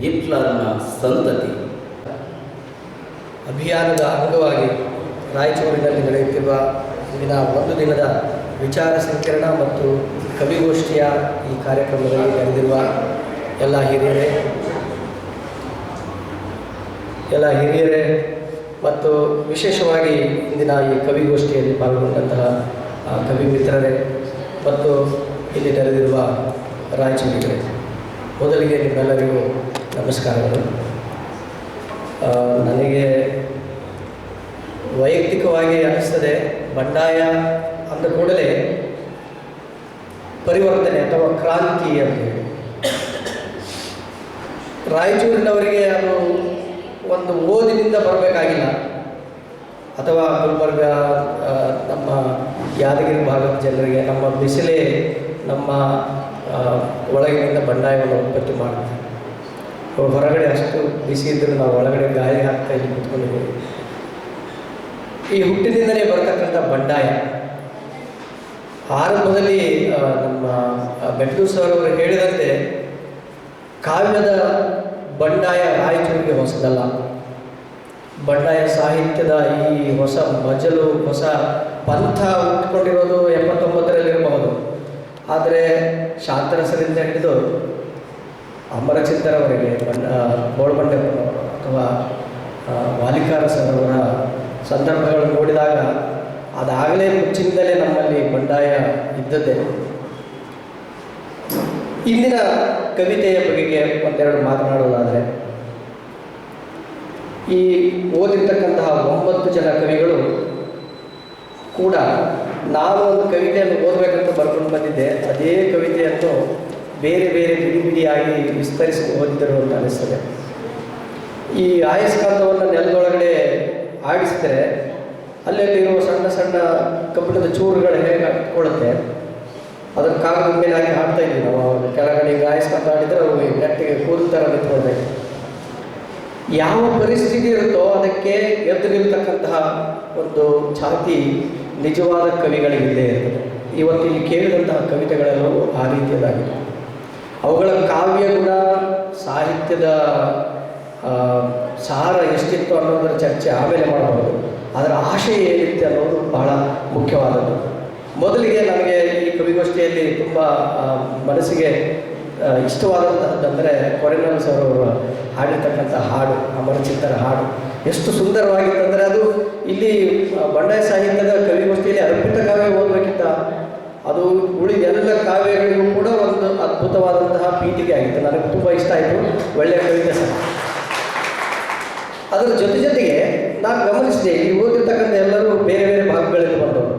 ಹಿಟ್ಲರ್ನ ಸಂತತಿ. ಅಭಿಯಾನದ ಅಂಗವಾಗಿ ರಾಯಚೂರಿನಲ್ಲಿ ನಡೆಯುತ್ತಿರುವ ಇಂದಿನ ಒಂದು ದಿನದ ವಿಚಾರ ಸಂಕಿರಣ ಮತ್ತು ಕವಿಗೋಷ್ಠಿಯ ಈ ಕಾರ್ಯಕ್ರಮದಲ್ಲಿ ನಡೆದಿರುವ ಎಲ್ಲ ಹಿರಿಯರೇ ಮತ್ತು ವಿಶೇಷವಾಗಿ ಇಂದಿನ ಈ ಕವಿಗೋಷ್ಠಿಯಲ್ಲಿ ಪಾಲ್ಗೊಂಡಂತಹ ಕವಿ ಮಿತ್ರರೇ ಮತ್ತು ಇಲ್ಲಿ ನೆರೆದಿರುವ ರಾಯಚೂರಿಗರೇ, ಮೊದಲಿಗೆ ನಿಮ್ಮೆಲ್ಲರಿಗೂ ನಮಸ್ಕಾರಗಳು. ನನಗೆ ವೈಯಕ್ತಿಕವಾಗಿ ಅನ್ನಿಸ್ತದೆ, ಬಂಡಾಯ ಅಂದ ಕೂಡಲೇ ಪರಿವರ್ತನೆ ಅಥವಾ ಕ್ರಾಂತಿ ಅಂತೇಳಿ. ರಾಯಚೂರಿನವರಿಗೆ ಅದು ಒಂದು ಓದಿನಿಂದ ಬರಬೇಕಾಗಿಲ್ಲ, ಅಥವಾ ಗುಲ್ಬರ್ಗ ನಮ್ಮ ಯಾದಗಿರಿ ಭಾಗದ ಜನರಿಗೆ ನಮ್ಮ ಬಿಸಿಲೇ ನಮ್ಮ ಒಳಗಿನಿಂದ ಬಂಡಾಯವನ್ನು ಉತ್ಪತ್ತಿ ಮಾಡುತ್ತೆ. ಹೊರಗಡೆ ಅಷ್ಟು ಬಿಸಿ ಇದ್ದರೂ ನಾವು ಒಳಗಡೆ ಗಾಳಿ ಹಾಕ್ತಾ ಇಲ್ಲಿ ಕೂತ್ಕೊಂಡಿದ್ದೀವಿ. ಈ ಹುಟ್ಟಿನಿಂದಲೇ ಬರ್ತಕ್ಕಂಥ ಬಂಡಾಯ ಆರಂಭದಲ್ಲಿ ನಮ್ಮ ಬೆಟ್ಟೂರು ಸರ್ ಅವರು ಹೇಳಿದಂತೆ ಕಾವ್ಯದ ಬಂಡಾಯ ರಾಯಚೂರಿಗೆ ಹೊಸದಲ್ಲ. ಬಂಡಾಯ ಸಾಹಿತ್ಯದ ಈ ಹೊಸ ಮಜಲು, ಹೊಸ ಪಂಥ ಹುಟ್ಟುಕೊಂಡಿರೋದು 79ರಲ್ಲಿರಬಹುದು. ಆದರೆ ಶಾಂತರಸರಿಂದ ಹಿಡಿದು ಅಮರಚಿತ್ತರವರೆಗೆ ಗೋಳ್ಬಂಡೆಪ್ಪನವರು ಅಥವಾ ವಾಲಿಕಾರಸರವರ ಸಂದರ್ಭಗಳನ್ನು ನೋಡಿದಾಗ ಅದಾಗಲೇ ಮುಂಚಿನಿಂದಲೇ ನಮ್ಮಲ್ಲಿ ಬಂಡಾಯ ಇದ್ದದ್ದೇ. ಇಂದಿನ ಕವಿತೆಯ ಬಗೆಗೆ ಒಂದೆರಡು ಮಾತನಾಡೋದಾದರೆ, ಈ ಓದಿರ್ತಕ್ಕಂತಹ 9 ಜನ ಕವಿಗಳು ಕೂಡ ನಾನು ಒಂದು ಕವಿತೆಯನ್ನು ಓದಬೇಕಂತ ಬರ್ಕೊಂಡು ಬಂದಿದ್ದೆ. ಅದೇ ಕವಿತೆಯನ್ನು ಬೇರೆ ಬೇರೆ ಬಿಡಿಯಾಗಿ ವಿಸ್ತರಿಸಿ ಓದಿದರು ಅಂತ ಅನಿಸ್ತದೆ. ಈ ಆಯಸ್ಕಾಂತವನ್ನು ನೆಲದೊಳಗಡೆ ಆಡಿಸಿದರೆ ಅಲ್ಲಲ್ಲಿರುವ ಸಣ್ಣ ಸಣ್ಣ ಕಬ್ಬಿಣದ ಚೂರುಗಳು ಹೇಗೆ ಹಾಕಿಕೊಳ್ಳುತ್ತೆ, ಅದನ್ನು ಕಾಗದ ಮೇಲೆ ಹಾಕಿ ಹಾಡ್ತಾ ಇದ್ವಿ ನಾವು. ಕೆಳಗಡೆ ಈಗ ಆಯಸ್ಕಾಂತ ಆಡಿದರೆ ಅವು ನೆಟ್ಟಿಗೆ ಕೂದ ಥರ ನಿಂತ್ಕೊಳ್ಬೇಕು. ಯಾವ ಪರಿಸ್ಥಿತಿ ಇರುತ್ತೋ ಅದಕ್ಕೆ ಎದ್ದು ನಿಲ್ತಕ್ಕಂತಹ ಒಂದು ಛಾತಿ ನಿಜವಾದ ಕವಿಗಳಿಗಿದ್ದೇ ಇರ್ತದೆ. ಇವತ್ತು ಇಲ್ಲಿ ಕೇಳಿದಂತಹ ಕವಿತೆಗಳೆಲ್ಲವೂ ಆ ರೀತಿಯದಾಗಿದೆ. ಅವುಗಳ ಕಾವ್ಯ ಗುಣ, ಸಾಹಿತ್ಯದ ಸಾರ ಎಷ್ಟಿತ್ತು ಅನ್ನೋದರ ಚರ್ಚೆ ಆಮೇಲೆ ಮಾಡಬಹುದು. ಅದರ ಆಶಯ ಏನಿತ್ತು ಅನ್ನೋದು ಬಹಳ ಮುಖ್ಯವಾದದ್ದು. ಮೊದಲಿಗೆ ನನಗೆ ಈ ಕವಿಗೋಷ್ಠಿಯಲ್ಲಿ ತುಂಬ ಮನಸ್ಸಿಗೆ ಇಷ್ಟವಾದಂತಹದ್ದಂದರೆ ಕೊರೆನಲ್ ಸರ್ ಅವರು ಹಾಡಿರ್ತಕ್ಕಂಥ ಹಾಡು, ಅಮರಚಿತ್ತರ ಹಾಡು ಎಷ್ಟು ಸುಂದರವಾಗಿತ್ತಂದರೆ ಅದು ಇಲ್ಲಿ ಬಂಡಾಯ ಸಾಹಿತ್ಯದ ಕವಿಗೋಷ್ಠಿಯಲ್ಲಿ ಅರ್ಪಿತ ಕಾವ್ಯ ಓದಬೇಕಿತ್ತ, ಅದು ಉಳಿದ ಎಲ್ಲ ಕಾವ್ಯಗಳಿಗೂ ಕೂಡ ಒಂದು ಅದ್ಭುತವಾದಂತಹ ಪೀಠಿಗೆ ಆಗಿತ್ತು. ನನಗೆ ತುಂಬ ಇಷ್ಟ ಆಯಿತು, ಒಳ್ಳೆಯ ಕವಿತೆ ಸರ್. ಅದರ ಜೊತೆಗೆ ನಾನು ಗಮನಿಸಿದೆ, ಇಲ್ಲಿ ಓದಿರ್ತಕ್ಕಂಥ ಎಲ್ಲರೂ ಬೇರೆ ಬೇರೆ ಭಾಗಗಳಲ್ಲಿ ಬಂದವರು.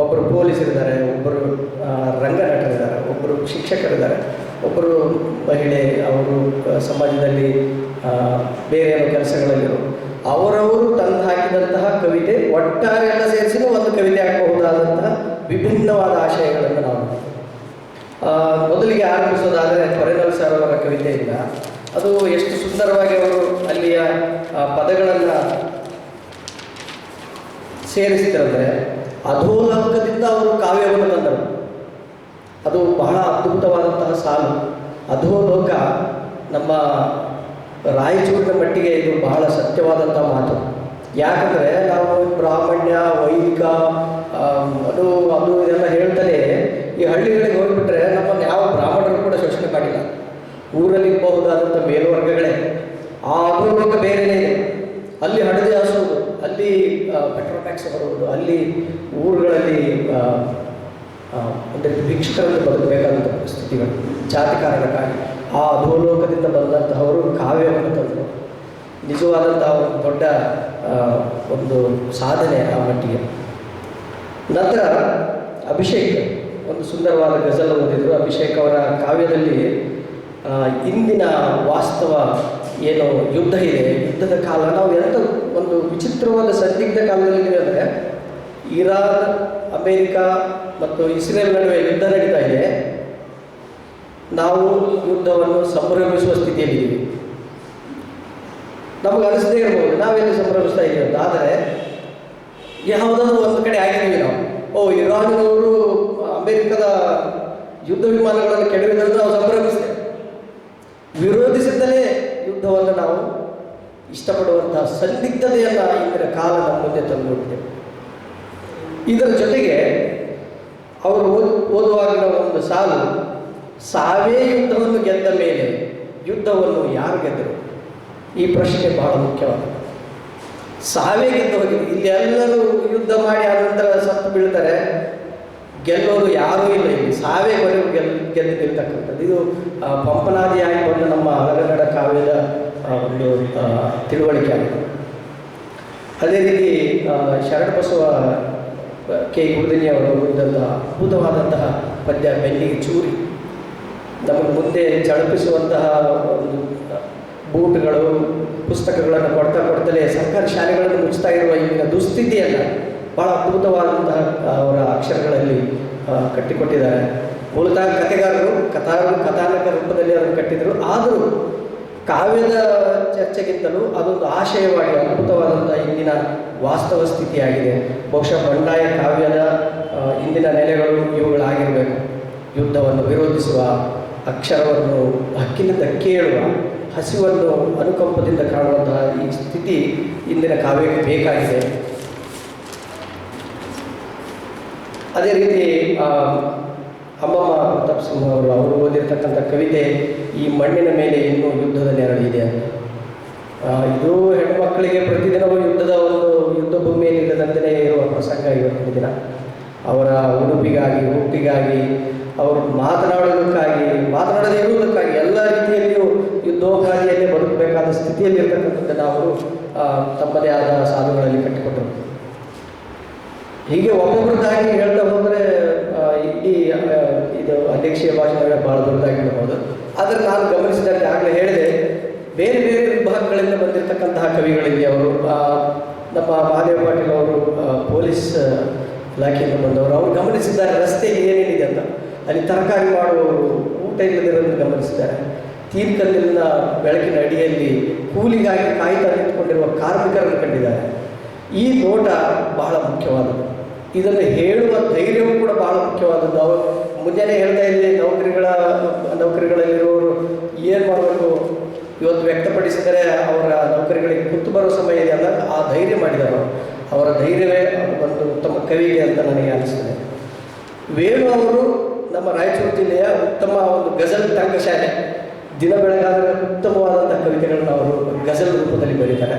ಒಬ್ಬರು ಪೊಲೀಸರಿದ್ದಾರೆ, ಒಬ್ಬರು ರಂಗನಟರಿದ್ದಾರೆ, ಒಬ್ಬರು ಶಿಕ್ಷಕರಿದ್ದಾರೆ, ಒಬ್ಬರು ಮಹಿಳೆ, ಅವರು ಸಮಾಜದಲ್ಲಿ ಬೇರೆ ಏನೋ ಕೆಲಸಗಳಲ್ಲಿರೋ ಅವರವರು ತಂದು ಹಾಕಿದಂತಹ ಕವಿತೆ ಒಟ್ಟಾರೆ ಎಲ್ಲ ಸೇರಿಸಿ ಒಂದು ಕವಿತೆ ಆಗಬಹುದಾದಂತಹ ವಿಭಿನ್ನವಾದ ಆಶಯಗಳನ್ನು ನಾವು ಮೊದಲಿಗೆ ಆರಂಭಿಸೋದಾದರೆ ಕೊರೆನಲ್ ಸರ್ ಅವರ ಕವಿತೆಯಿಂದ ಅದು ಎಷ್ಟು ಸುಂದರವಾಗಿ ಅವರು ಅಲ್ಲಿಯ ಪದಗಳನ್ನು ಸೇರಿಸಿದರಂದರೆ ಅಧೋಲೋಕದಿಂದ ಅವರು ಕಾವ್ಯವನ್ನು ತಂದರು. ಅದು ಬಹಳ ಅದ್ಭುತವಾದಂತಹ ಸಾಲು. ಅಧೋಲೋಕ ನಮ್ಮ ರಾಯಚೂರಿನ ಮಟ್ಟಿಗೆ ಇದು ಬಹಳ ಸತ್ಯವಾದಂಥ ಮಾತು. ಯಾಕಂದರೆ ನಾವು ಬ್ರಾಹ್ಮಣ್ಯ, ವೈದಿಕ ಅದು ಅದು ಇದೆಲ್ಲ ಹೇಳ್ತಲೇ ಈ ಹಳ್ಳಿಗಳಿಗೆ ಹೋಗಿಬಿಟ್ರೆ ನಮ್ಮನ್ನು ಯಾವ ಬ್ರಾಹ್ಮಣರು ಕೂಡ ಶೋಷಣೆ ಮಾಡಿಲ್ಲ. ಊರಲ್ಲಿ ಇರಬಹುದಾದಂಥ ಮೇಲ್ವರ್ಗಗಳೇ. ಆ ಅಧೋಲೋಕ ಬೇರೆಯೇ ಇದೆ. ಅಲ್ಲಿ ಹಡದೆ ಹಸುವುದು, ಅಲ್ಲಿ ಪೆಟ್ರೋಲ್ ಟ್ಯಾಕ್ಸ್ ಬರುವುದು, ಅಲ್ಲಿ ಊರುಗಳಲ್ಲಿ ಅಂದರೆ ಭಿಕ್ಷುಕರಲ್ಲಿ ಬದುಕಬೇಕಾದಂಥ ಪರಿಸ್ಥಿತಿಗಳು ಜಾತಿ ಕಾರಣಕ್ಕಾಗಿ ಆ ಅಧೋಲೋಕದಿಂದ ಬಂದಂತಹವರು ಕಾವ್ಯವನ್ನು ತಂದರು. ನಿಜವಾದಂತಹ ಒಂದು ದೊಡ್ಡ ಒಂದು ಸಾಧನೆ ಆ ಮಟ್ಟಿಗೆ. ನಂತರ ಅಭಿಷೇಕ್ ಒಂದು ಸುಂದರವಾದ ಗಜಲ್ ಓದಿದರು. ಅಭಿಷೇಕ್ ಅವರ ಕಾವ್ಯದಲ್ಲಿ ಇಂದಿನ ವಾಸ್ತವ ಏನು ಯುದ್ಧ ಇದೆ, ಯುದ್ಧದ ಕಾಲ, ನಾವು ಎಂಥ ಒಂದು ವಿಚಿತ್ರವಾದ ಸಂದಿಗ್ಧ ಕಾಲದಲ್ಲಿದ್ದೀವಿ ಅಂದರೆ ಇರಾನ್, ಅಮೇರಿಕಾ ಮತ್ತು ಇಸ್ರೇಲ್ ನಡುವೆ ಯುದ್ಧ ನಡೀತಾ ಇದೆ. ನಾವು ಯುದ್ಧವನ್ನು ಸಂಭ್ರಮಿಸುವ ಸ್ಥಿತಿಯಲ್ಲಿದ್ದೀವಿ. ನಮಗೆ ಅನಿಸದೇ ಇರ್ಬೋದು ನಾವೆಲ್ಲಿ ಸಂಭ್ರಮಿಸ್ತಾ ಇದ್ದೀವಿ ಅಂತ. ಆದರೆ ಯಾವುದಾದ್ರೂ ಒಂದು ಕಡೆ ಆಗಿದ್ದೀವಿ ನಾವು. ಇರಾನಿನವರು ಅಮೇರಿಕದ ಯುದ್ಧ ವಿಮಾನಗಳನ್ನು ಕೆಡವಿದಂತೆ ನಾವು ಸಂಭ್ರಮಿಸ್ತೇವೆ. ವಿರೋಧಿಸಿದ್ದಲೇ ಯುದ್ಧವನ್ನು ನಾವು ಇಷ್ಟಪಡುವಂತಹ ಸಂದಿಗ್ಧತೆಯನ್ನು ಇಂದಿನ ಕಾಲ ನಮ್ಮ ಮುಂದೆ ತಂದುಕೊಂಡಿದೆ. ಇದರ ಜೊತೆಗೆ ಅವರು ಓದುವಾಗಿನ ಒಂದು ಸಾಲು, ಸಾವೇ ಯುದ್ಧವನ್ನು ಗೆದ್ದ ಮೇಲೆ ಯುದ್ಧವನ್ನು ಯಾರು ಗೆದ್ದರು? ಈ ಪ್ರಶ್ನೆ ಬಹಳ ಮುಖ್ಯವಾದ. ಸಾವೇ ಗೆದ್ದು ಹೋಗಿದೆ. ಇಲ್ಲಿ ಎಲ್ಲರೂ ಯುದ್ಧ ಮಾಡಿ ಆದ ನಂತರ ಸತ್ತು ಬೀಳ್ತಾರೆ, ಗೆಲ್ಲೋರು ಯಾರೂ ಇಲ್ಲ. ಇಲ್ಲಿ ಸಾವೇ ಕೊನೆಗೂ ಗೆದ್ದು ನಿಲ್ತಕ್ಕಂಥದ್ದು. ಇದು ಪಂಪನಾದಿಯಾಗಿ ಬಂದ ನಮ್ಮ ಹಳಗನ್ನಡ ಕಾವ್ಯದ ಒಂದು ತಿಳುವಳಿಕೆ ಆಗಿದೆ. ಅದೇ ರೀತಿ ಶರಣಬಸವ ಕೆ ಗುರುದಿನಿ ಅವರು ಓದಿದಂತಹ ಅದ್ಭುತವಾದಂತಹ ಪದ್ಯ ಬೆನ್ನಿಗೆ ಚೂರಿ. ನಮಗೆ ಮುಂದೆ ಚಳಪಿಸುವಂತಹ ಒಂದು ಬೂಟ್ಗಳು, ಪುಸ್ತಕಗಳನ್ನು ಕೊಡ್ತಲೇ ಸರ್ಕಾರಿ ಶಾಲೆಗಳನ್ನು ಮುಚ್ತಾ ಇರುವ ಈಗಿನ ದುಸ್ಥಿತಿಯನ್ನು ಭಾಳ ಅದ್ಭುತವಾದಂತಹ ಅವರ ಅಕ್ಷರಗಳಲ್ಲಿ ಕಟ್ಟಿಕೊಟ್ಟಿದ್ದಾರೆ. ಮೂಲತಃ ಕಥೆಗಾರರು ಕಥಾನಕ ರೂಪದಲ್ಲಿ ಅದನ್ನು ಕಟ್ಟಿದರು. ಆದರೂ ಕಾವ್ಯದ ಚರ್ಚೆಗಿಂತಲೂ ಅದೊಂದು ಆಶಯವಾಗಿ ಅದ್ಭುತವಾದಂಥ ಇಂದಿನ ವಾಸ್ತವ ಸ್ಥಿತಿಯಾಗಿದೆ. ಬಹುಶಃ ಬಂಡಾಯ ಕಾವ್ಯದ ಇಂದಿನ ನೆಲೆಗಳು ಇವುಗಳಾಗಿರಬೇಕು. ಯುದ್ಧವನ್ನು ವಿರೋಧಿಸುವ, ಅಕ್ಷರವನ್ನು ಹಕ್ಕಿನಿಂದ ಕೇಳುವ, ಹಸಿವನ್ನು ಅನುಕಂಪದಿಂದ ಕಾಣುವಂತಹ ಈ ಸ್ಥಿತಿ ಇಂದಿನ ಕಾವ್ಯಕ್ಕೆ ಬೇಕಾಗಿದೆ. ಅದೇ ರೀತಿ ಅಮ್ಮಮ್ಮ ಪ್ರತಾಪ್ ಸಿಂಹ ಅವರು ಓದಿರ್ತಕ್ಕಂಥ ಕವಿತೆ ಈ ಮಣ್ಣಿನ ಮೇಲೆ ಇನ್ನೂ ಯುದ್ಧದ ನೆರಳಿದೆ ಅಂತ. ಇದು ಹೆಣ್ಮಕ್ಕಳಿಗೆ ಪ್ರತಿದಿನವೂ ಯುದ್ಧ ಭೂಮಿಯಲ್ಲಿ ಇಲ್ಲದಂತೆಯೇ ಇರುವ ಪ್ರಸಂಗ ಇವತ್ತಿನ ದಿನ. ಅವರ ಉಡುಪಿಗಾಗಿ, ಹುಟ್ಟಿಗಾಗಿ, ಅವರು ಮಾತನಾಡದೇ ಇರುವುದಕ್ಕಾಗಿ ಎಲ್ಲ ರೀತಿಯಲ್ಲಿಯೂ ಯುದ್ಧೋಪಾದಿಯಲ್ಲೇ ಬದುಕಬೇಕಾದ ಸ್ಥಿತಿಯಲ್ಲಿ ಇರ್ತಕ್ಕಂಥದ್ದನ್ನು ಅವರು ತಮ್ಮದೇ ಆದ ಸಾಲುಗಳಲ್ಲಿ ಕಟ್ಟಿಕೊಟ್ಟರು. ಹೀಗೆ ಒಬ್ಬೊಬ್ಬರದಾಗಿ ಹೇಳ್ತಾ ಹೋದರೆ ಇಡೀ ಇದು ಅಧ್ಯಕ್ಷೀಯ ಭಾಷಣವೇ ಭಾಳ ದೊಡ್ಡದಾಗಿರಬಹುದು. ಆದರೆ ನಾನು ಗಮನಿಸಿದಂತೆ ಆಗಲೇ ಹೇಳಿದೆ, ಬೇರೆ ಬೇರೆ ವಿಭಾಗಗಳಿಂದ ಬಂದಿರತಕ್ಕಂತಹ ಕವಿಗಳಿದೆ. ಅವರು ನಮ್ಮ ಮಹಾದೇವ ಪಾಟೀಲ್ ಅವರು ಪೊಲೀಸ್ ಇಲಾಖೆಯಿಂದ ಬಂದವರು. ಅವರು ಗಮನಿಸಿದ್ದಾರೆ ರಸ್ತೆಯಲ್ಲಿ ಏನೇನಿದೆ ಅಂತ. ಅಲ್ಲಿ ತರಕಾರಿ ಮಾಡುವವರು ಊಟ ಇಲ್ಲದಿರೋದನ್ನು ಗಮನಿಸಿದ್ದಾರೆ. ತೀರ್ಕಲ್ಲಿನ ಬೆಳಕಿನ ಅಡಿಯಲ್ಲಿ ಕೂಲಿಗಾಗಿ ಕಾಯ್ತಾ ನಿಂತುಕೊಂಡಿರುವ ಕಾರ್ಮಿಕರನ್ನು ಕಂಡಿದ್ದಾರೆ. ಈ ನೋಟ ಬಹಳ ಮುಖ್ಯವಾದದ್ದು. ಇದನ್ನು ಹೇಳುವ ಧೈರ್ಯವೂ ಕೂಡ ಬಹಳ ಮುಖ್ಯವಾದದ್ದು. ಅವರು ಮುಂಜಾನೆ ಹೇಳ್ತಾ ಇದ್ದೆ, ನೌಕರಿಗಳಲ್ಲಿರುವವರು ಏನು ಮಾಡಬೇಕು ಇವತ್ತು ವ್ಯಕ್ತಪಡಿಸಿದರೆ ಅವರ ನೌಕರಿಗಳಿಗೆ ಕುತ್ತು ಬರೋ ಸಮಯ ಇದೆ ಅಲ್ಲ, ಆ ಧೈರ್ಯ ಮಾಡಿದರು. ಅವರ ಧೈರ್ಯವೇ ಒಂದು ಉತ್ತಮ ಕವಿಗೆ ಅಂತ ನನಗೆ ಅನಿಸ್ತದೆ. ವೇಣು ಅವರು ನಮ್ಮ ರಾಯಚೂರು ಜಿಲ್ಲೆಯ ಉತ್ತಮ ಒಂದು ಗಜಲ್ ಟಂಕಶಾಲೆ. ದಿನ ಬೆಳಗಾದರೆ ಉತ್ತಮವಾದಂಥ ಕವಿತೆಗಳನ್ನು ಅವರು ಗಜಲ್ ರೂಪದಲ್ಲಿ ಬರೀತಾರೆ.